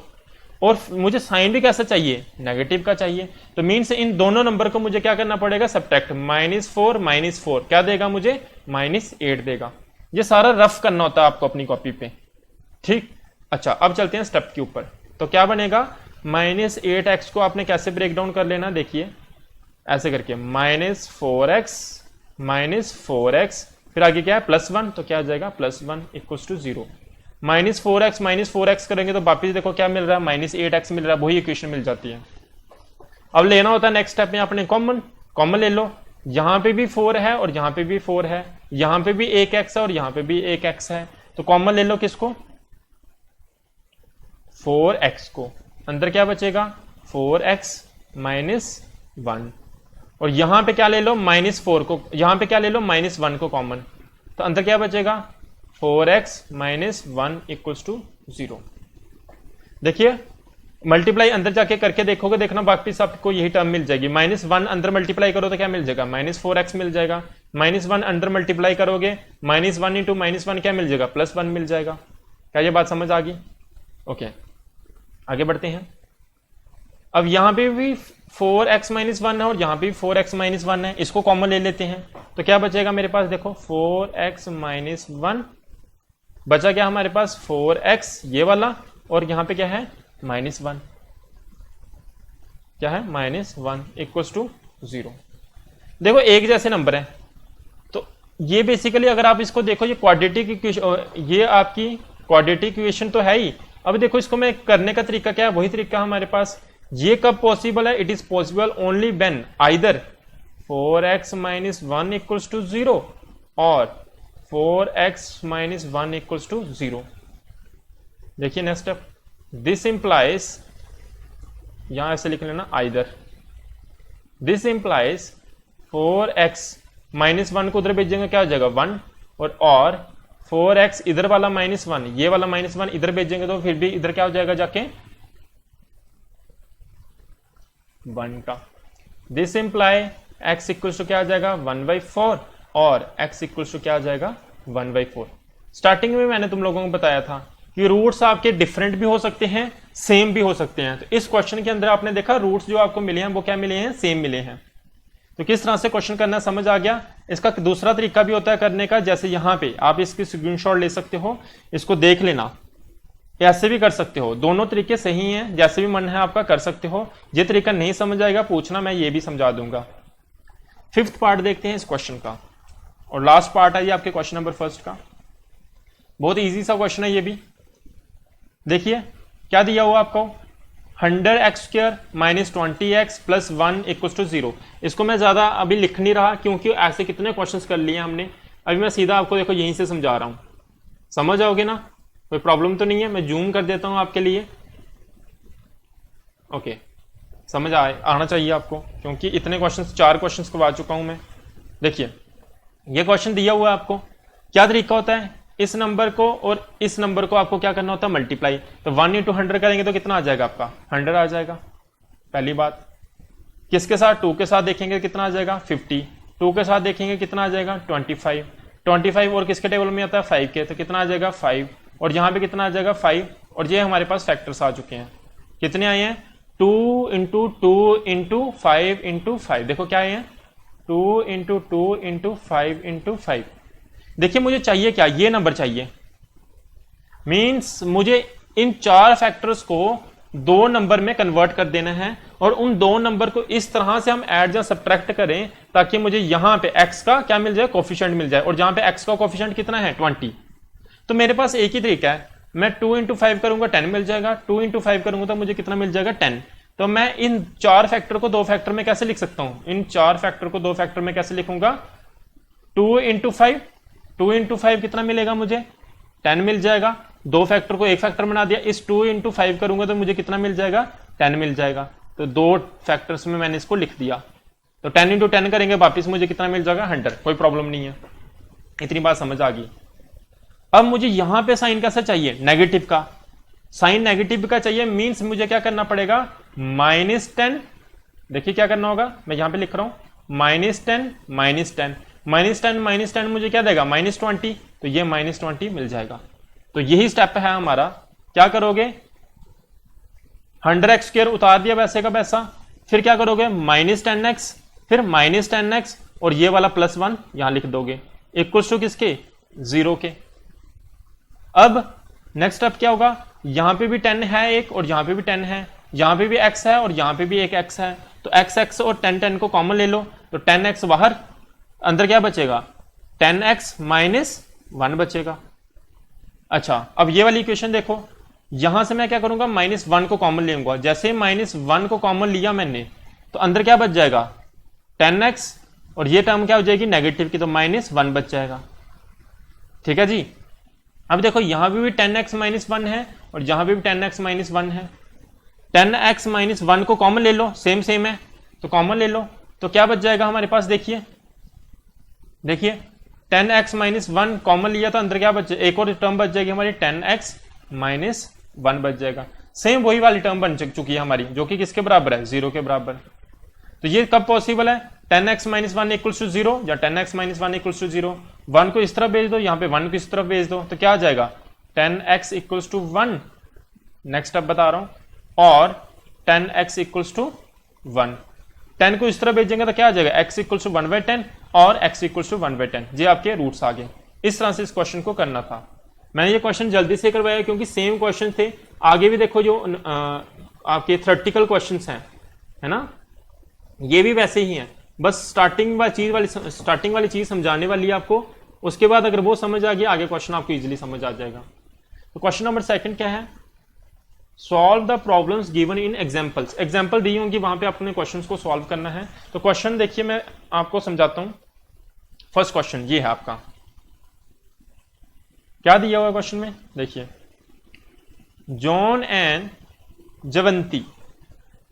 और मुझे साइन भी कैसा चाहिए, नेगेटिव का चाहिए। तो मीन्स इन दोनों नंबर को मुझे क्या करना पड़ेगा, सब्ट्रैक्ट। -4 क्या देगा मुझे, -8 देगा। ये सारा रफ करना होता है आपको अपनी कॉपी पे, ठीक। अच्छा, अब चलते हैं स्टेप के ऊपर। तो क्या बनेगा, -8x को आपने कैसे ब्रेक डाउन कर लेना, देखिए ऐसे करके -4x फिर आगे क्या है +1, तो क्या आ जाएगा +1 = 0। -4x करेंगे तो वापिस देखो क्या मिल रहा है, -8x मिल रहा है, वही इक्वेशन मिल जाती है। अब लेना होता है नेक्स्ट स्टेप में आपने कॉमन ले लो। यहां पे भी 4 है और यहां पे भी 4 है, यहां पे भी एक x है और यहां पे भी एक x है, तो कॉमन ले लो किसको, 4x को। अंदर क्या बचेगा 4x - 1, और यहां पे क्या ले लो -4 को, यहां पे क्या ले लो -1 को कॉमन, तो अंदर क्या बचेगा 4x - 1 = 0। देखिए मल्टीप्लाई अंदर जाके करके देखोगे, देखना वापिस आपको यही टर्म मिल जाएगी। -1 अंदर मल्टीप्लाई करो तो क्या मिल जाएगा, -4x मिल जाएगा। -1 अंदर मल्टीप्लाई करोगे, -1 × -1 क्या मिल जाएगा, +1 मिल जाएगा। क्या ये बात समझ आ गई? ओके, आगे बढ़ते हैं। अब यहां पे भी 4x - 1 है और यहां पे भी 4x - 1 है, इसको कॉमन ले लेते हैं तो क्या बचेगा मेरे पास, देखो 4x - 1 बचा क्या हमारे पास 4x ये वाला, और यहां पे क्या है -1, क्या है -1 = 0। देखो एक जैसे नंबर है, तो ये बेसिकली अगर आप इसको देखो, ये क्वाड्रेटिक इक्वेशन, ये आपकी क्वाड्रेटिक इक्वेशन तो है ही। अब देखो इसको मैं करने का तरीका क्या है, वही तरीका हमारे पास। ये कब पॉसिबल है, it is possible only when either 4x - 1 = 0 और 4x - 1 = 0। देखिए नेक्स्ट स्टेप, दिस इंप्लाइज, यहां ऐसे लिख लेना आइदर, दिस इंप्लाइज 4x - 1 को उधर भेजेंगे क्या हो जाएगा 1, और 4x इधर वाला -1, ये वाला -1 इधर भेजेंगे तो फिर भी इधर क्या हो जाएगा जाके 1 का। दिस इंप्लाई x = क्या आ जाएगा 1/4 और x = क्या आ जाएगा 1/4। स्टार्टिंग में मैंने तुम लोगों को बताया था कि रूट्स आपके डिफरेंट भी हो सकते हैं, सेम भी हो सकते हैं। तो इस क्वेश्चन के अंदर आपने देखा रूट्स जो आपको मिले हैं वो क्या मिले हैं, सेम मिले हैं। तो किस तरह से क्वेश्चन करना समझ आ गया। इसका दूसरा तरीका भी होता है करने का, जैसे यहां पे आप इसकी स्क्रीनशॉट ले सकते हो, इसको देख लेना, ऐसे भी कर सकते हो। दोनों तरीके सही हैं, जैसे भी मन है आपका कर सकते हो। ये तरीका नहीं समझ आएगा पूछना, मैं ये भी समझा दूंगा। 5th पार्ट देखते हैं इस क्वेश्चन का, और लास्ट पार्ट है ये आपके क्वेश्चन नंबर 1 का। बहुत इजी सा क्वेश्चन है ये भी। देखिए क्या दिया हुआ आपको, 100x² - 20x + 1 = 0। इसको मैं ज्यादा अभी लिख नहीं रहा क्योंकि ऐसे कितने क्वेश्चंस कर लिए हमने। अभी मैं सीधा आपको देखो यहीं से समझा रहा हूं, समझ आओगे ना, कोई प्रॉब्लम तो नहीं है। मैं जूम कर देता हूं आपके लिए। ओके, समझ आना चाहिए आपको, क्योंकि इतने क्वेश्चंस 4 क्वेश्चंस करवा चुका हूं मैं। देखिए ये क्वेश्चन दिया हुआ है आपको, क्या तरीका होता है, इस नंबर को और इस नंबर को आपको क्या करना होता है मल्टीप्लाई। तो 1 × 100 करेंगे तो कितना आ जाएगा आपका 100 आ जाएगा, पहली बात। किसके साथ, 2 के साथ देखेंगे कितना आ जाएगा 50, 2 के साथ देखेंगे कितना आ जाएगा 25, 25 और किसके टेबल में आता है 5 के, तो कितना आ जाएगा 5, और यहां पे कितना आ जाएगा 5, और ये हमारे पास फैक्टर्स आ चुके हैं। कितने आए हैं 2 × 2 × 5 × 5, देखो क्या आए हैं 2 × 2 × 5 × 5। देखिए मुझे चाहिए क्या, ये नंबर चाहिए। मींस मुझे इन 4 फैक्टर्स को 2 नंबर में कन्वर्ट कर देना है, और उन 2 नंबर को इस तरह से हम ऐड या सब्ट्रैक्ट करें ताकि मुझे यहां पे x का क्या मिल जाए, कोफिशिएंट मिल जाए, और जहां पे x का कोफिशिएंट कितना है 20। तो मेरे पास एक ही तरीका है, मैं 2 × 5 करूंगा 10 मिल जाएगा, 2 × 5 करूंगा तो मुझे कितना मिल जाएगा 10। तो मैं इन 4 फैक्टर को 2 फैक्टर में कैसे लिख सकता हूं, इन 4 फैक्टर को 2 फैक्टर में कैसे लिखूंगा, 2 × 5, 2 × 5 कितना मिलेगा मुझे 10 मिल जाएगा। 2 फैक्टर को 1 फैक्टर बना दिया, इस 2 × 5 करूंगा तो मुझे कितना मिल जाएगा 10 मिल जाएगा। तो 2 फैक्टर्स में मैंने इसको लिख दिया। तो 10 × 10 करेंगे वापिस मुझे कितना मिल जाएगा 100, कोई प्रॉब्लम नहीं है। इतनी बात समझ आ गई। अब मुझे यहां पे साइन कैसा चाहिए, नेगेटिव का। साइन नेगेटिव का चाहिए मींस मुझे क्या करना पड़ेगा, -10। देखिए क्या करना होगा, मैं यहां पे लिख रहा हूं -10 -10 -10 -10 मुझे क्या देगा, -20। तो ये -20 मिल जाएगा। तो यही स्टेप है हमारा। क्या करोगे, 100x² उतार दिया वैसे का वैसा, फिर क्या करोगे -10x, फिर -10x और ये वाला +1 यहां लिख दोगे, इक्वल्स टू किसके, 0 के। अब नेक्स्ट स्टेप क्या होगा, यहां पे भी 10 है एक और यहां पे भी 10 है, यहां पे भी x है और यहां पे भी एक x है। तो x और 10 को कॉमन ले लो, तो 10x बाहर, अंदर क्या बचेगा, 10x -1 बचेगा। अच्छा अब ये वाली इक्वेशन देखो, यहां से मैं क्या करूंगा, -1 को कॉमन ले लूंगा। जैसे -1 को कॉमन लिया मैंने, तो अंदर क्या बच जाएगा, 10x और ये टर्म क्या हो जाएगी, नेगेटिव की, तो -1 बच जाएगा। ठीक है जी। अब देखो यहां पे भी 10x -1 है और यहां पे भी 10x -1 है। 10x -1 को कॉमन ले लो, सेम सेम है तो कॉमन ले लो, तो क्या बच जाएगा हमारे पास, देखिए 10x -1 कॉमन लिया तो अंदर क्या बच, एक और टर्म बच जाएगी हमारी, 10x -1 बच जाएगा। सेम वही वाली टर्म बन चुकी है हमारी, जो कि किसके बराबर है, 0 के बराबर। तो ये कब पॉसिबल है, 10x -1 = 0 या 10x -1 = 0। 1 को इस तरफ भेज दो, यहां पे 1 को इस तरफ भेज दो, तो क्या आ जाएगा, 10x = 1। नेक्स्ट स्टेप बता रहा हूं, और 10x = 1। 10 को इस तरह भेजेंगे तो क्या आ जाएगा, x = 1/10 और x = 1/10। ये आपके रूट्स आ गए। इस तरह से इस क्वेश्चन को करना था। मैंने ये क्वेश्चन जल्दी से करवाया क्योंकि सेम क्वेश्चन थे। आगे भी देखो जो आपके थ्योरेटिकल क्वेश्चंस हैं, है ना, ये भी वैसे ही हैं। बस स्टार्टिंग वाली चीज समझाने वाली है आपको, उसके बाद अगर वो समझ आ गया, आगे क्वेश्चन आपको इजीली समझ आ जाएगा। तो क्वेश्चन नंबर 2 क्या है, solve the problems given in examples. Example दी होंगी, वहां पे अपने क्वेश्चंस को सॉल्व करना है। तो क्वेश्चन देखिए, मैं आपको समझाता हूं। फर्स्ट क्वेश्चन ये है आपका, क्या दिया हुआ क्वेश्चन में, देखिए, John and Javanti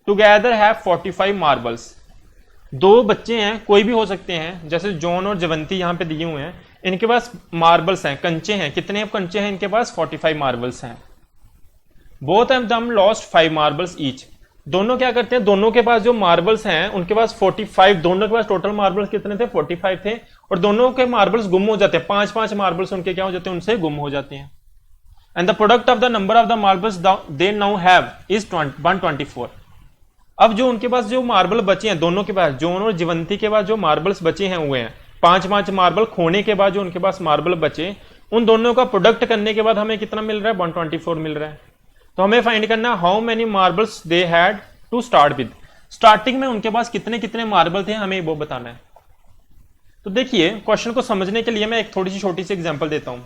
together have 45 marbles. दो बच्चे हैं, कोई भी हो सकते हैं, जैसे जॉन और जवंती यहां पे दिए हुए हैं, इनके पास मार्बल्स हैं, कंचे हैं। कितने कंचे हैं इनके पास, 45 मार्बल्स हैं। Both of them lost 5 marbles each. दोनों क्या करते हैं, दोनों के पास जो मार्बल्स हैं उनके पास 45, दोनों के पास टोटल मार्बल्स कितने थे, 45 थे, और दोनों के मार्बल्स गुम हो जाते हैं। 5-5 मार्बल्स उनके क्या हो जाते हैं, उनसे गुम हो जाते हैं। And the product of the number of the marbles they now have is 124। अब जो उनके पास जो मार्बल बचे हैं, दोनों के पास, जॉन और जीवंती के पास जो मार्बल्स बचे हैं हुए हैं, 5-5 मार्बल खोने के बाद जो उनके पास मार्बल बचे, उन दोनों का प्रोडक्ट करने के बाद हमें कितना मिल रहा है, 124 मिल रहा है। तो हमें फाइंड करना है how many marbles they had to start with. Starting में उनके पास कितने कितने मार्बल थे, हमें वो बताना है। तो देखिए, क्वेश्चन को समझने के लिए मैं एक थोड़ी सी छोटी सी एग्जांपल देता हूं।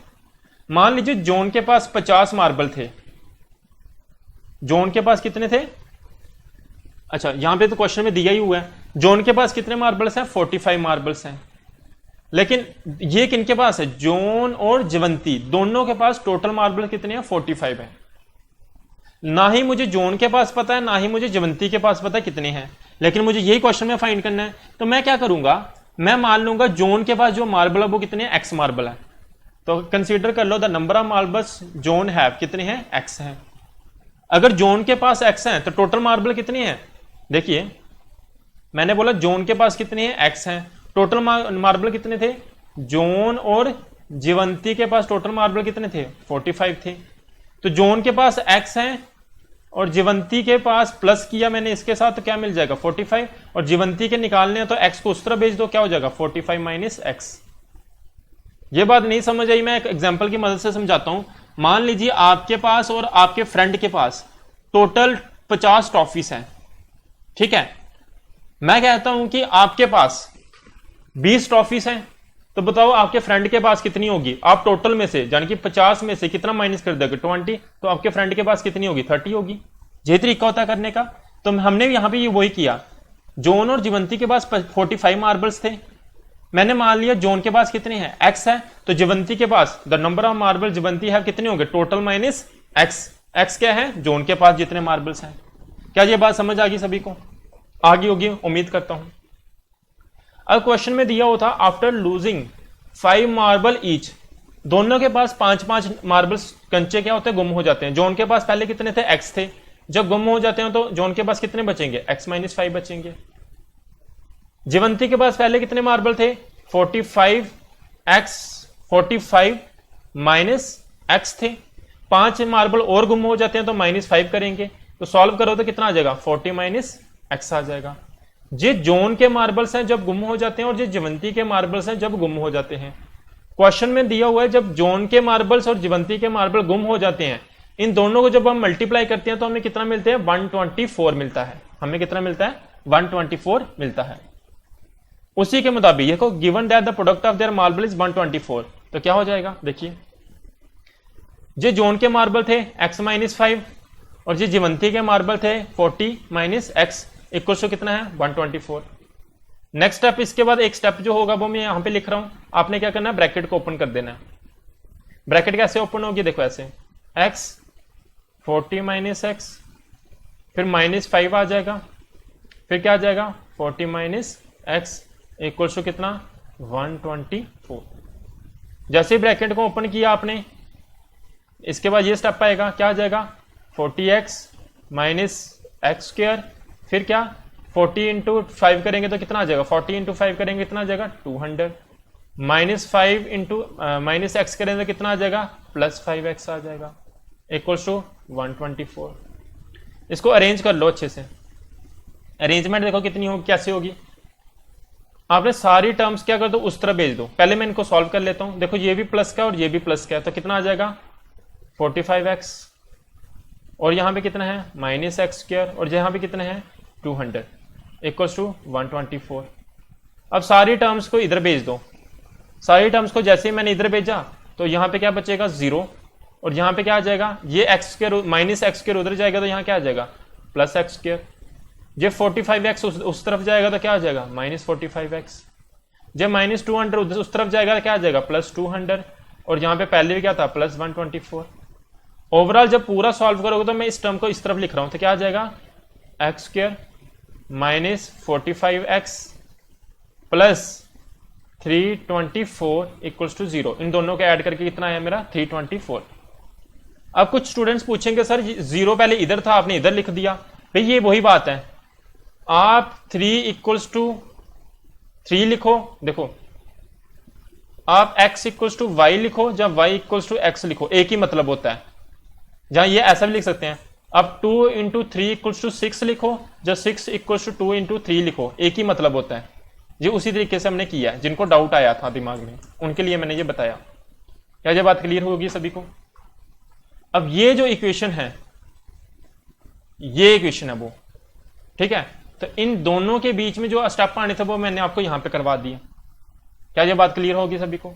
मान लीजिए जॉन के पास 50 मार्बल थे। जॉन के पास कितने थे, अच्छा यहां पे तो क्वेश्चन में दिया ही हुआ है, जॉन के पास कितने मार्बल्स हैं, 45 मार्बल्स हैं। लेकिन ये किनके पास है, जॉन और जवंती दोनों के पास टोटल मार्बल कितने हैं, 45 है। ना ही मुझे जॉन के पास पता है, ना ही मुझे जवंती के पास पता है कितने हैं, लेकिन मुझे यही क्वेश्चन में फाइंड करना है। तो मैं क्या करूंगा, मैं मान लूंगा जॉन के पास जो मार्बल है वो कितने हैं, एक्स मार्बल है। तो कंसीडर कर लो the number of marbles John have, कितने हैं, एक्स हैं। अगर जॉन के पास एक्स हैं तो टोटल मार्बल कितने हैं, देखिए मैंने बोला जॉन के पास कितने हैं, एक्स हैं। टोटल मार्बल कितने थे, जॉन और जीवंती के पास टोटल मार्बल कितने थे, 45 थे। तो जॉन के पास एक्स हैं और जीवंती के पास प्लस किया मैंने इसके साथ, तो क्या मिल जाएगा, 45। और जीवंती के निकालने हैं तो एक्स को उस तरह भेज दो, क्या हो जाएगा, 45 माइनस एक्स। ये बात नहीं समझ आई, मैं एक एग्जांपल की मदद से समझाता हूं। मान लीजिए आपके पास और आपके फ्रेंड के पास टोटल 50 टॉफीज हैं, ठीक है। मैं कहता हूं कि आपके पास 20 टॉफीज हैं, तो बताओ आपके फ्रेंड के पास कितनी होगी। आप टोटल में से, यानी कि 50 में से कितना माइनस कर दोगे, 20, तो आपके फ्रेंड के पास कितनी होगी, 30 होगी। यही तरीका होता है करने का। तो हमने यहां पे ये वही किया, जॉन और जीवंती के पास 45 मार्बल्स थे। मैंने मान लिया जॉन के पास कितने हैं, एक्स है, तो जीवंती के पास द नंबर ऑफ मार्बल जीवंती है कितने होंगे, टोटल माइनस एक्स। एक्स क्या है, जॉन के पास जितने मार्बल्स हैं। क्या ये बात समझ आ गई सभी को, आ गई होगी उम्मीद करता हूं। अब क्वेश्चन में दिया होता आफ्टर लूजिंग 5 मार्बल ईच, दोनों के पास 5-5 मार्बल्स कंचे क्या होते हैं, गुम हो जाते हैं। जॉन के पास पहले कितने थे, x थे। जब गुम हो जाते हैं तो जॉन के पास कितने बचेंगे, x-5 बचेंगे। जीवंती के पास पहले कितने मार्बल थे, 45 माइनस x थे। 5 मार्बल और गुम हो जाते हैं तो -5 करेंगे, तो सॉल्व करो तो कितना आ जाएगा, 40 माइनस x आ जाएगा। ये जॉन के मार्बल्स हैं जब गुम हो जाते हैं, और ये जीवंती के मार्बल्स हैं जब गुम हो जाते हैं। क्वेश्चन में दिया हुआ है जब जॉन के मार्बल्स और जीवंती के मार्बल गुम हो जाते हैं, इन दोनों को जब हम मल्टीप्लाई करते हैं तो हमें कितना मिलते हैं, 124 मिलता है। हमें कितना मिलता है, 124 मिलता है। उसी के मुताबिक ये को given that the product of their marble is 124, तो क्या हो जाएगा, देखिए जो जॉन के मार्बल थे x-5 और जो जीवंती के मार्बल थे 40 माइनस x इक्वल टू कितना है, 124। नेक्स्ट स्टेप, इसके बाद एक स्टेप जो होगा वो मैं यहां पे लिख रहा हूं। आपने क्या करना है, ब्रैकेट को ओपन कर देना है। ब्रैकेट कैसे ओपन होगी, देखो ऐसे, x 40 माइनस x, फिर -5 आ जाएगा, फिर क्या आ जाएगा, 40 माइनस x इक्वल टू कितना, 124। जैसे ही ब्रैकेट को ओपन किया आपने, इसके बाद ये स्टेप आएगा, क्या आ जाएगा, 40x माइनस एक्स स्क्वायर, फिर क्या 40 इंटू 5 करेंगे तो कितना आ जाएगा, 40 इंटू 5 करेंगे कितना आ जाएगा, 200। -5 इंटू माइनस एक्स करेंगे तो कितना आ जाएगा, +5x आ जाएगा, इक्वल्स टू 124। इसको अरेंज कर लो अच्छे से। अरेंजमेंट देखो कितनी होगी, कैसे होगी। आपने सारी टर्म्स क्या कर दो, उस तरह भेज दो। पहले मैं इनको सॉल्व कर लेता हूं। देखो ये भी प्लस का और ये भी प्लस का है, तो कितना आ जाएगा, 45x, और यहां पे कितना है, -x², और यहां पे कितना है, 200 इक्वल्स टू 124। अब सारी टर्म्स को इधर भेज दो। सारी टर्म्स को जैसे ही मैंने इधर भेजा तो यहां पे क्या बचेगा, 0, और यहां पे क्या आ जाएगा, ये x² माइनस x² उधर जाएगा तो यहां क्या आ जाएगा, +x²। जब 45x उस तरफ जाएगा तो क्या आ जाएगा, -45x। जब -200 उस तरफ जाएगा तो क्या आ जाएगा, +200, और यहां पे पहले भी क्या था, +124। ओवरऑल जब पूरा सॉल्व करोगे तो मैं इस टर्म को इस तरफ लिख रहा हूं, तो क्या आ जाएगा, x² minus 45x plus 324 equals to 0। इन दोनों को ऐड करके कितना है मेरा, 324। अब कुछ स्टूडेंट्स पूछेंगे सर 0 पहले इधर था आपने इधर लिख दिया। भाई ये वही बात है, आप 3 इक्वल्स टू 3 लिखो, देखो आप x इक्वल्स टू वाई लिखो, जब y इक्वल्स टू x लिखो, एक ही मतलब होता है। जहां ये ऐसा भी लिख सकते हैं, अब 2 इंटू 3 इक्वल्स टू 6 लिखो, जब 6 इक्वल्स टू 2 इंटू 3 लिखो, एक ही मतलब होता है। ये उसी तरीके से हमने किया है, जिनको डाउट आया था दिमाग में उनके लिए मैंने ये बताया। क्या ये बात क्लियर होगी सभी को। अब ये जो इक्वेशन है, ये इक्वेशन है वो, ठीक है। तो इन दोनों के बीच में जो स्टेप आने थे वो मैंने आपको यहां पे करवा दिया। क्या ये बात क्लियर होगी सभी को।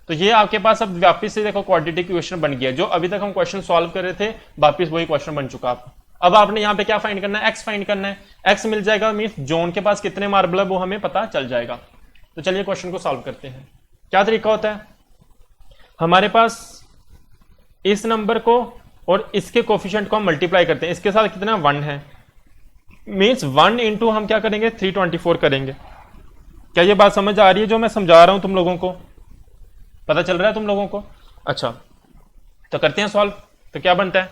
तो ये आपके पास अब वापस से देखो क्वाड्रेटिक इक्वेशन बन गया। जो अभी तक हम क्वेश्चन सॉल्व कर रहे थे वापस वही क्वेश्चन बन चुका आपका। अब आपने यहां पे क्या फाइंड करना है, एक्स फाइंड करना है। एक्स मिल जाएगा, मींस जॉन के पास कितने मार्बल है वो हमें पता चल जाएगा। तो चलिए क्वेश्चन को सॉल्व करते हैं। क्या तरीका होता है, हमारे पास इस नंबर को और इसके कोफिशिएंट को हम मल्टीप्लाई करते हैं। इसके साथ कितना 1 है, मींस 1 इंटू हम क्या करेंगे 324 करेंगे। क्या ये बात समझ आ रही है जो मैं समझा रहा हूं, तुम लोगों को पता चल रहा है तुम लोगों को। अच्छा तो करते हैं सॉल्व। तो क्या बनता है,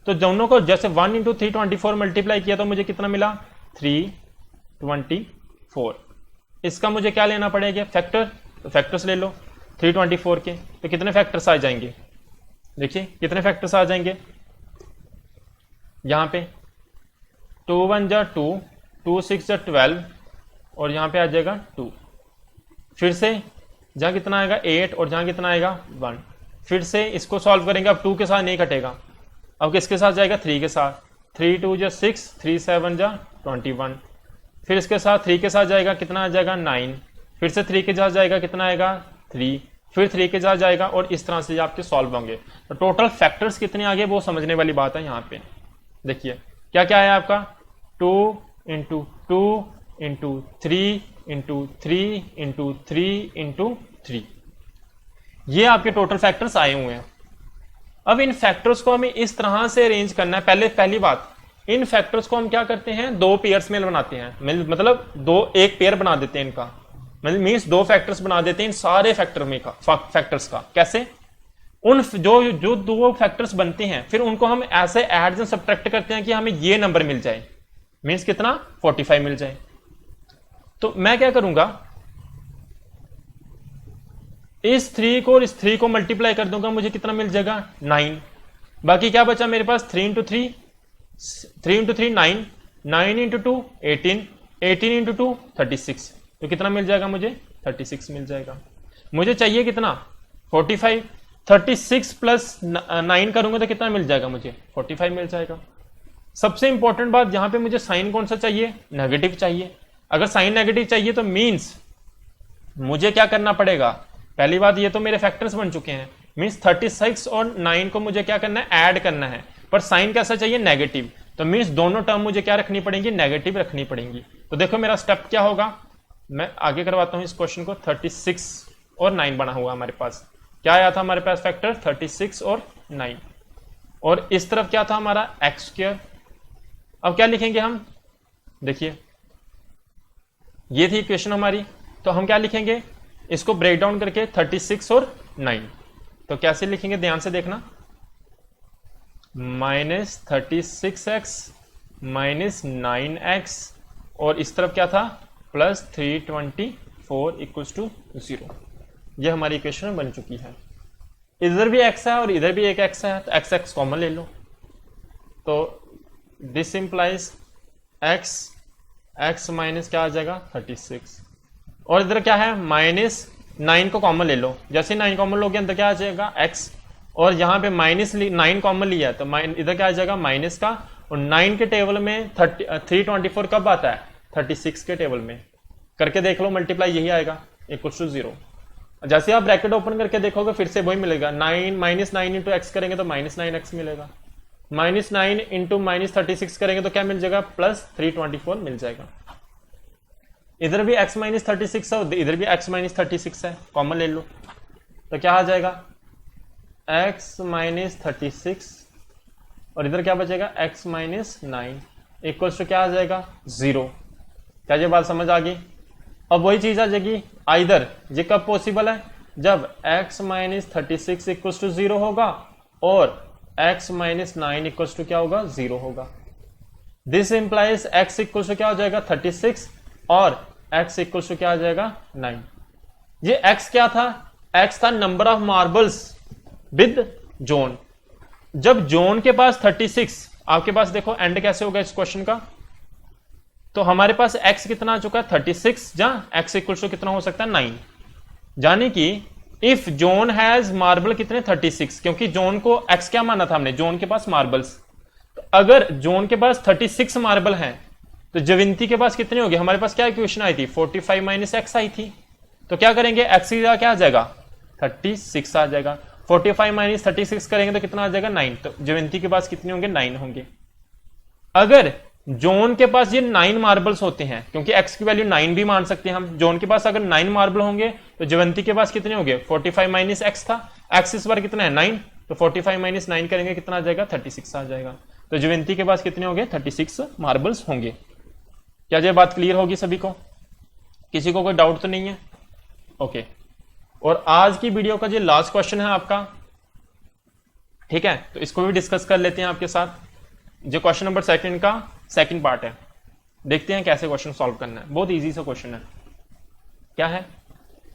तो दोनों को जैसे 1 इंटू 324 मल्टीप्लाई किया तो मुझे कितना मिला 324। इसका मुझे क्या लेना पड़ेगा, फैक्टर। तो फैक्टर्स ले लो 324 के। तो कितने फैक्टर्स आ जाएंगे, देखिए कितने फैक्टर्स आ जाएंगे यहां पे, 2 1 जा 2, 2 6 जा 12, और यहां पे आ जाएगा 2। फिर से जहां कितना आएगा 8, और जहां कितना आएगा 1। फिर से इसको सॉल्व करेंगे। अब 2 के साथ नहीं कटेगा, अब किसके साथ जाएगा 3 के साथ। 3 2 जा 6, 3 7 जा 21। फिर इसके साथ 3 के साथ जाएगा, कितना आ जाएगा 9। फिर से 3 के साथ जाएगा, कितना आएगा 3। फिर 3 के साथ जाएगा, और इस तरह से आपके सॉल्व होंगे। तो टोटल फैक्टर्स कितने आगे वो समझने वाली बात है। यहाँ पे देखिए क्या क्या है आपका, 2 into 2 into 3 into 3 into 3 into 3, ये आपके टोटल फैक्टर्स आए हुए हैं। अब इन फैक्टर्स को हमें इस तरह से अरेंज करना है। पहली बात, इन फैक्टर्स को हम क्या करते हैं, 2 पेयर्स में बनाते हैं। मतलब एक पेयर बना देते हैं इनका, मतलब मीन्स 2 फैक्टर्स बना देते हैं इन सारे फैक्टर्स का। कैसे, उन जो जो दो फैक्टर्स बनते हैं फिर उनको हम ऐसे एड एंड सब्ट्रैक्ट करते हैं कि हमें ये नंबर मिल जाए, मीन्स कितना 45 मिल जाए। तो मैं क्या करूंगा, इस 3 को और इस 3 को मल्टीप्लाई कर दूंगा, मुझे कितना मिल जाएगा 9। बाकी क्या बचा मेरे पास 3 इंटू 3 9, 9 इंटू 2 18, 18 इंटू 2 36। तो कितना मिल जाएगा मुझे 36 मिल जाएगा। मुझे चाहिए कितना 45, 36 प्लस 9 करूंगा तो कितना मिल जाएगा मुझे 45 मिल जाएगा। सबसे इंपॉर्टेंट बात यहां पे मुझे साइन कौन सा चाहिए, नेगेटिव चाहिए। अगर साइन नेगेटिव चाहिए तो मींस मुझे क्या करना पड़ेगा, पहली बात ये तो मेरे फैक्टर्स बन चुके हैं, मींस 36 और 9 को मुझे क्या करना है, ऐड करना है, पर साइन कैसा चाहिए नेगेटिव। तो मींस दोनों टर्म मुझे क्या रखनी पड़ेंगी, नेगेटिव रखनी पड़ेंगी। तो देखो मेरा स्टेप क्या होगा, मैं आगे करवाता हूं इस क्वेश्चन को। 36 और 9 बना हुआ हमारे पास, क्या आया था हमारे पास फैक्टर 36 और 9, और इस तरफ क्या था हमारा एक्स स्क्वायर। अब क्या लिखेंगे हम, देखिए ये थी इक्वेशन हमारी, तो हम क्या लिखेंगे, इसको ब्रेक डाउन करके 36 और 9, तो कैसे लिखेंगे ध्यान से देखना, -36x -9x, और इस तरफ क्या था +324 इक्वल्स टू 0। ये हमारी इक्वेशन बन चुकी है। इधर भी x है और इधर भी एक x है, तो x कॉमन ले लो, तो दिस इंप्लाइज x माइनस क्या आ जाएगा 36, और इधर क्या है -9 को कॉमन ले लो, जैसे 9 कॉमन लोगे अंदर क्या आ जाएगा x, और यहाँ पे -9 कॉमन लिया है तो इधर क्या आ जाएगा माइनस का, और 9 के टेबल में 324 कब आता है 36 के टेबल में, करके देख लो मल्टीप्लाई यही आएगा इक्वल्स टू 0। जैसे आप ब्रैकेट ओपन करके देखोगे फिर से वही मिलेगा, -9 इंटू एक्स करेंगे तो -9x मिलेगा, -9 इंटू -36 करेंगे तो क्या मिल जाएगा +324 मिल जाएगा। इधर भी x -36 है, इधर भी x -36 है, कॉमन ले लो तो क्या आ जाएगा x -36, और इधर क्या बचेगा x -9 इक्वल्स टू क्या आ जाएगा 0। क्या ये बात समझ आ गई। अब वही चीज आ जाएगी आइदर, ये कब पॉसिबल है, जब x -36 इक्वल्स टू 0 होगा और x -9 इक्वल्स टू क्या होगा 0 होगा। This implies x equals to क्या हो जाएगा 36 और x इक्वल्स टू क्या आ जाएगा 9। ये x क्या था, x था number of marbles with zone. जब जोन के पास 36, आपके पास देखो एंड कैसे होगा इस क्वेश्चन का, तो हमारे पास x कितना आ चुका है 36, जहां x इक्वल्स टू कितना हो सकता है 9, यानी कि इफ जोन हैज मार्बल कितने 36, क्योंकि जोन को x क्या माना था हमने, जोन के पास मार्बल्स, तो अगर जोन के पास 36 मार्बल हैं तो जविंती के पास कितने हो गए, हमारे पास क्या इक्वेशन आई थी 45 - x आई थी, तो क्या करेंगे x की जगह क्या आ जाएगा 36 आ जाएगा, 45 - 36 करेंगे तो कितना आ जाएगा 9, तो जविंती के पास कितने होंगे 9 होंगे। अगर जोन के पास ये 9 मार्बल्स होते हैं, क्योंकि x की वैल्यू 9 भी मान सकते हैं हम, जोन के पास अगर 9 मार्बल होंगे तो जवंती के पास कितने होंगे 45 - x था, x इस बार कितना है 9, तो 45 - 9 करेंगे कितना आ जाएगा 36 आ जाएगा, तो जवंती के पास कितने होंगे 36 मार्बल्स होंगे। क्या ये बात क्लियर होगी सभी को, किसी को कोई डाउट तो नहीं है, ओके। और आज की वीडियो का जो लास्ट क्वेश्चन है आपका, ठीक है, तो इसको भी डिस्कस कर लेते हैं आपके साथ। जो क्वेश्चन नंबर 2 का सेकंड पार्ट है, देखते हैं कैसे क्वेश्चन सॉल्व करना है, बहुत इजी सा क्वेश्चन है। क्या है,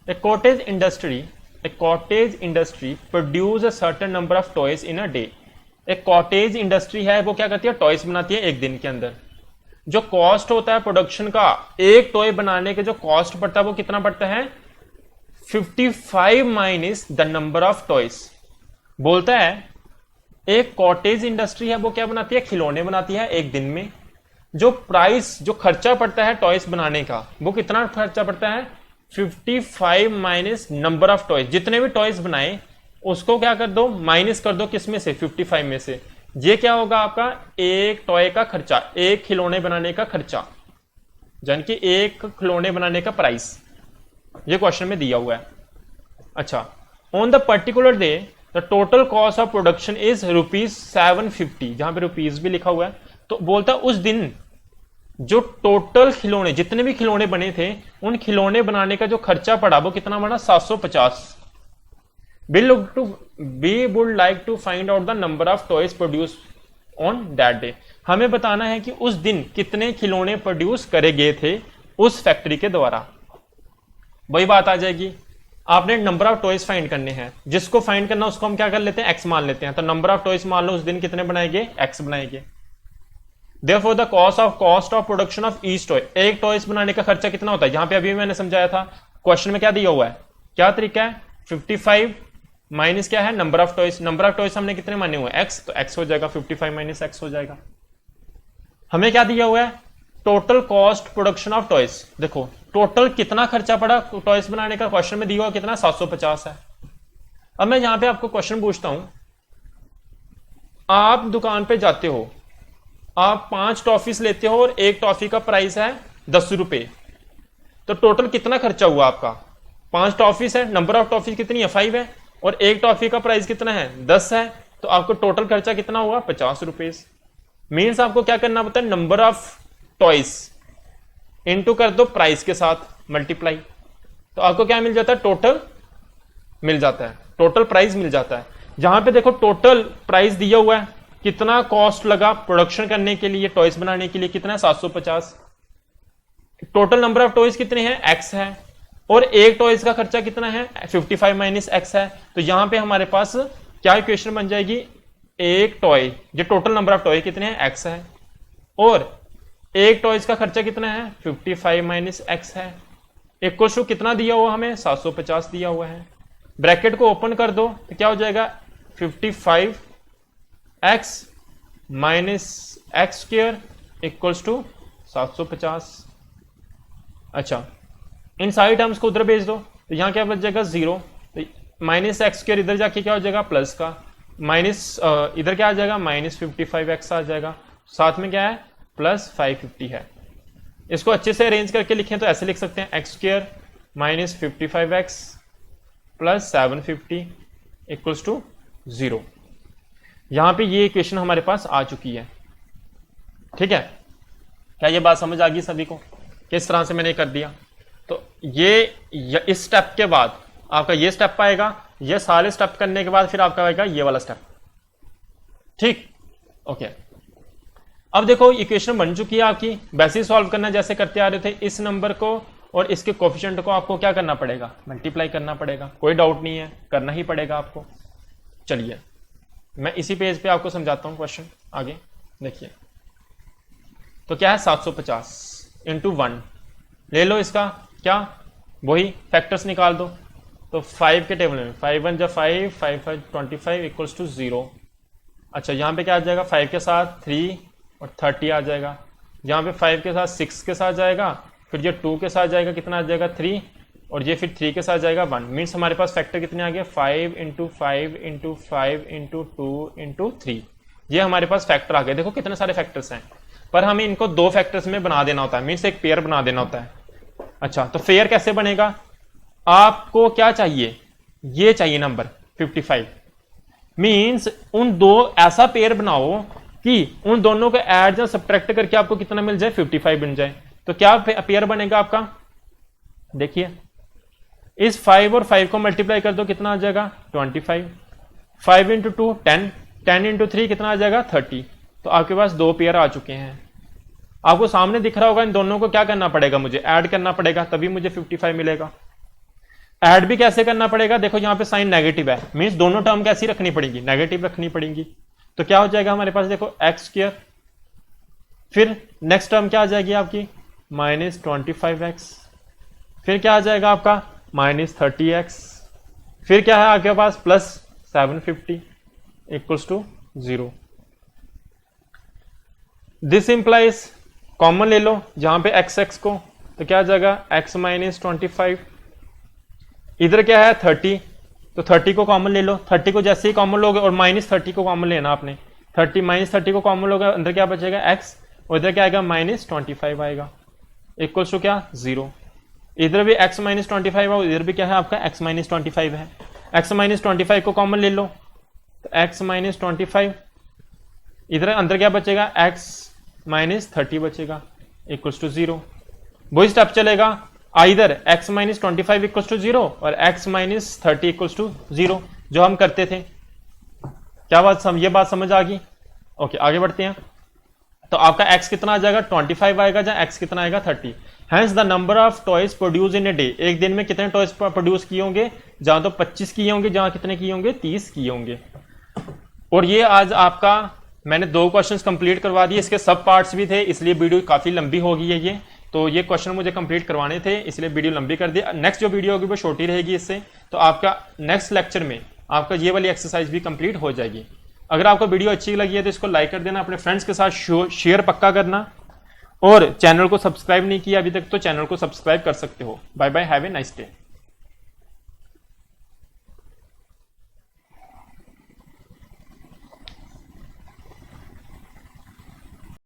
a cottage industry produce a certain number of toys in a day. एक कॉटेज इंडस्ट्री है, वो क्या करती है टॉयज बनाती है एक दिन के अंदर। जो कॉस्ट होता है प्रोडक्शन का, एक टॉय बनाने के जो कॉस्ट पड़ता है वो कितना पड़ता है 55 minus the number of toys. बोलता है एक कॉटेज इंडस्ट्री है वो क्या बनाती है, खिलौने बनाती है एक दिन में। जो प्राइस, जो खर्चा पड़ता है टॉयज बनाने का, वो कितना खर्चा पड़ता है 55 माइनस नंबर ऑफ टॉयज। जितने भी टॉयज बनाए उसको क्या कर दो, माइनस कर दो किस में से 55 में से। ये क्या होगा आपका एक टॉय का खर्चा, एक खिलौने बनाने का खर्चा, यानी कि एक खिलौने बनाने का प्राइस, ये क्वेश्चन में दिया हुआ है। अच्छा, on the particular day the total cost of production is ₹750, जहां पे रुपीज भी लिखा हुआ है। तो बोलता उस दिन जो टोटल खिलौने, जितने भी खिलौने बने थे, उन खिलौने बनाने का जो खर्चा पड़ा वो कितना बना 750। We would like to find out the number of toys produce on that day. हमें बताना है कि उस दिन कितने खिलौने प्रोड्यूस करे गए थे उस फैक्ट्री के द्वारा। वही बात आ जाएगी, आपने नंबर ऑफ टॉयज फाइंड करने हैं, जिसको फाइंड करना उसको हम क्या कर लेते हैं, एक्स मान लेते हैं। तो नंबर ऑफ टॉयज मान लो उस दिन कितने बनाएंगे, एक्स बनाएंगे। Therefore the cost of production of each toy, एक टॉयज बनाने का खर्चा कितना होता है, यहां पे अभी मैंने समझाया था, क्वेश्चन में क्या दिया हुआ है, क्या तरीका है, 55 माइनस क्या है, number of toys. Number of toys हमने कितने माने हुए, एक्स, तो एक्स हो जाएगा, 55 माइनस एक्स हो जाएगा। हमें क्या दिया हुआ है, total cost production of toys. देखो टोटल कितना खर्चा पड़ा टॉयज बनाने का, क्वेश्चन में दिया हुआ कितना, 750 है। अब मैं यहां पे आपको क्वेश्चन पूछता हूं, आप दुकान पे जाते हो, आप 5 टॉफीज लेते हो और एक टॉफी का प्राइस है 10 रुपए, तो टोटल कितना खर्चा हुआ आपका, 5 टॉफीज है, नंबर ऑफ टॉफीज कितनी है, 5 है, और एक टॉफी का प्राइस कितना है, 10 है, तो आपको टोटल खर्चा कितना हुआ, 50 रुपए। मीन्स आपको क्या करना पड़ता है, नंबर ऑफ टॉयज इनटू कर दो प्राइस के साथ मल्टीप्लाई, तो आपको क्या मिल जाता है, टोटल मिल जाता है, टोटल प्राइस मिल जाता है। जहां पे देखो टोटल प्राइस दिया हुआ है, कितना कॉस्ट लगा प्रोडक्शन करने के लिए, टॉयज बनाने के लिए कितना है, 750। टोटल नंबर ऑफ टॉयज कितने हैं, एक्स है, और एक टॉयज का खर्चा कितना है, 55 माइनस एक्स है। तो यहां पे हमारे पास क्या इक्वेशन बन जाएगी, एक टॉय, जो टोटल नंबर ऑफ टॉय कितने हैं, एक्स है, और एक टॉयज का खर्चा कितना है, 55 माइनस एक्स है, इक्वल टू कितना दिया हुआ हमें, 750 दिया हुआ है। ब्रैकेट को ओपन कर दो तो क्या हो जाएगा, 55 x minus x square equals to 750। अच्छा, इन सारी टर्म्स को उधर भेज दो, तो यहां क्या बच जाएगा, 0, माइनस एक्स स्क्वायर इधर जाके क्या हो जाएगा, प्लस का, माइनस इधर क्या आ जाएगा, माइनस 55 एक्स आ जाएगा, साथ में क्या है, प्लस 550 है। इसको अच्छे से अरेंज करके लिखें तो ऐसे लिख सकते हैं, x square minus 55 x plus 750 equals to 0। यहां पे ये इक्वेशन हमारे पास आ चुकी है। ठीक है, क्या ये बात समझ आ गई सभी को, किस तरह से मैंने कर दिया। तो ये इस स्टेप के बाद आपका ये स्टेप आएगा, ये सारे स्टेप करने के बाद फिर आपका आएगा ये वाला स्टेप। ठीक, ओके। अब देखो इक्वेशन बन चुकी है आपकी, वैसे ही सॉल्व करना जैसे करते आ रहे थे। इस नंबर को और इसके कोफिशिएंट को आपको क्या करना पड़ेगा, मल्टीप्लाई करना पड़ेगा, कोई डाउट नहीं है, करना ही पड़ेगा आपको। चलिए मैं इसी पेज पे आपको समझाता हूं क्वेश्चन आगे, देखिए। तो क्या है, 750 इंटू 1 ले लो, इसका क्या, वही फैक्टर्स निकाल दो। तो 5 के टेबल में 5 1 जा 5, 5 5 25 इक्वल्स टू 0। अच्छा, यहाँ पे क्या आ जाएगा, 5 के साथ 3 और 30 आ जाएगा। यहाँ पे 5 के साथ 6 के साथ जाएगा, फिर ये 2 के साथ जाएगा, कितना आ जाएगा 3, और ये फिर 3 के साथ जाएगा 1। मीन्स हमारे पास फैक्टर कितने आ गए, 5 इंटू 5 इंटू 5 इंटू 2 इंटू 3। ये हमारे पास फैक्टर आ गए। देखो कितने सारे फैक्टर्स हैं, पर हमें इनको 2 फैक्टर्स में बना देना होता है, मीन्स एक पेयर बना देना होता है। अच्छा, तो पेयर कैसे बनेगा, आपको क्या चाहिए, ये चाहिए नंबर 55। मीन्स उन दो ऐसा पेयर बनाओ कि उन दोनों को ऐड या सब्ट्रैक्ट करके आपको कितना मिल जाए, 55 बन जाए। तो क्या पेयर बनेगा आपका, देखिए इस 5 और 5 को मल्टीप्लाई कर दो, कितना आ जाएगा 25, 5 इंटू 2 10, 10 इंटू 3 कितना आ जाएगा 30। तो आपके पास 2 पेयर आ चुके हैं। आपको सामने दिख रहा होगा, इन दोनों को क्या करना पड़ेगा, मुझे ऐड करना पड़ेगा, तभी मुझे 55 मिलेगा। ऐड भी कैसे करना पड़ेगा, देखो यहां पे साइन नेगेटिव है, मीन्स दोनों टर्म कैसी रखनी पड़ेगी, नेगेटिव रखनी पड़ेगी। तो क्या हो जाएगा हमारे पास, देखो एक्स स्क्वायर, फिर नेक्स्ट टर्म क्या आ जाएगी आपकी, माइनस 25x, फिर क्या आ जाएगा आपका माइनस 30x, फिर क्या है आपके पास plus 750 equals to 0। This implies, common ले लो जहां पे x को, तो क्या आ जाएगा x माइनस 25, इधर क्या है 30, तो 30 को कॉमन ले लो। 30 को जैसे ही कॉमन लोगे, और माइनस 30 को कॉमन लेना आपने, 30 माइनस 30 को कॉमन लोगे, अंदर क्या बचेगा x, और इधर क्या आएगा माइनस 25 आएगा, इक्वल्स टू क्या 0। इधर भी x माइनस 25 है, इधर भी क्या है आपका x माइनस 25 है। x माइनस 25 को कॉमन ले लो, तो x माइनस 25, इधर अंदर क्या बचेगा x माइनस 30 बचेगा, इक्वल्स टू 0। वही स्टेप चलेगा, either x minus 25 equals to 0 और x माइनस 30 इक्वल्स टू 0। जो हम करते थे। क्या बात ये बात समझ आ गई? ओके, आगे बढ़ते हैं। तो आपका x कितना आ जाएगा, 25 आएगा, जहां x कितना आएगा 30। Hence the number of toys produce in a day, एक दिन में कितने टॉयज प्रोड्यूस किए होंगे, जहां तो 25 किए होंगे, जहां कितने किए होंगे, 30 किए होंगे। और ये आज आपका मैंने 2 क्वेश्चंस कंप्लीट करवा दिए, इसके सब पार्ट्स भी थे, इसलिए वीडियो काफी लंबी हो गई है ये। तो ये क्वेश्चन मुझे कंप्लीट करवाने थे, इसलिए वीडियो लंबी कर दी। नेक्स्ट जो वीडियो होगी वो छोटी रहेगी इससे, तो आपका नेक्स्ट लेक्चर में आपका ये वाली एक्सरसाइज भी कंप्लीट हो जाएगी। अगर आपको वीडियो अच्छी लगी है तो इसको लाइक कर देना, अपने फ्रेंड्स के साथ शेयर पक्का करना, और चैनल को सब्सक्राइब नहीं किया अभी तक तो चैनल को सब्सक्राइब कर सकते हो। Bye bye, have a nice day.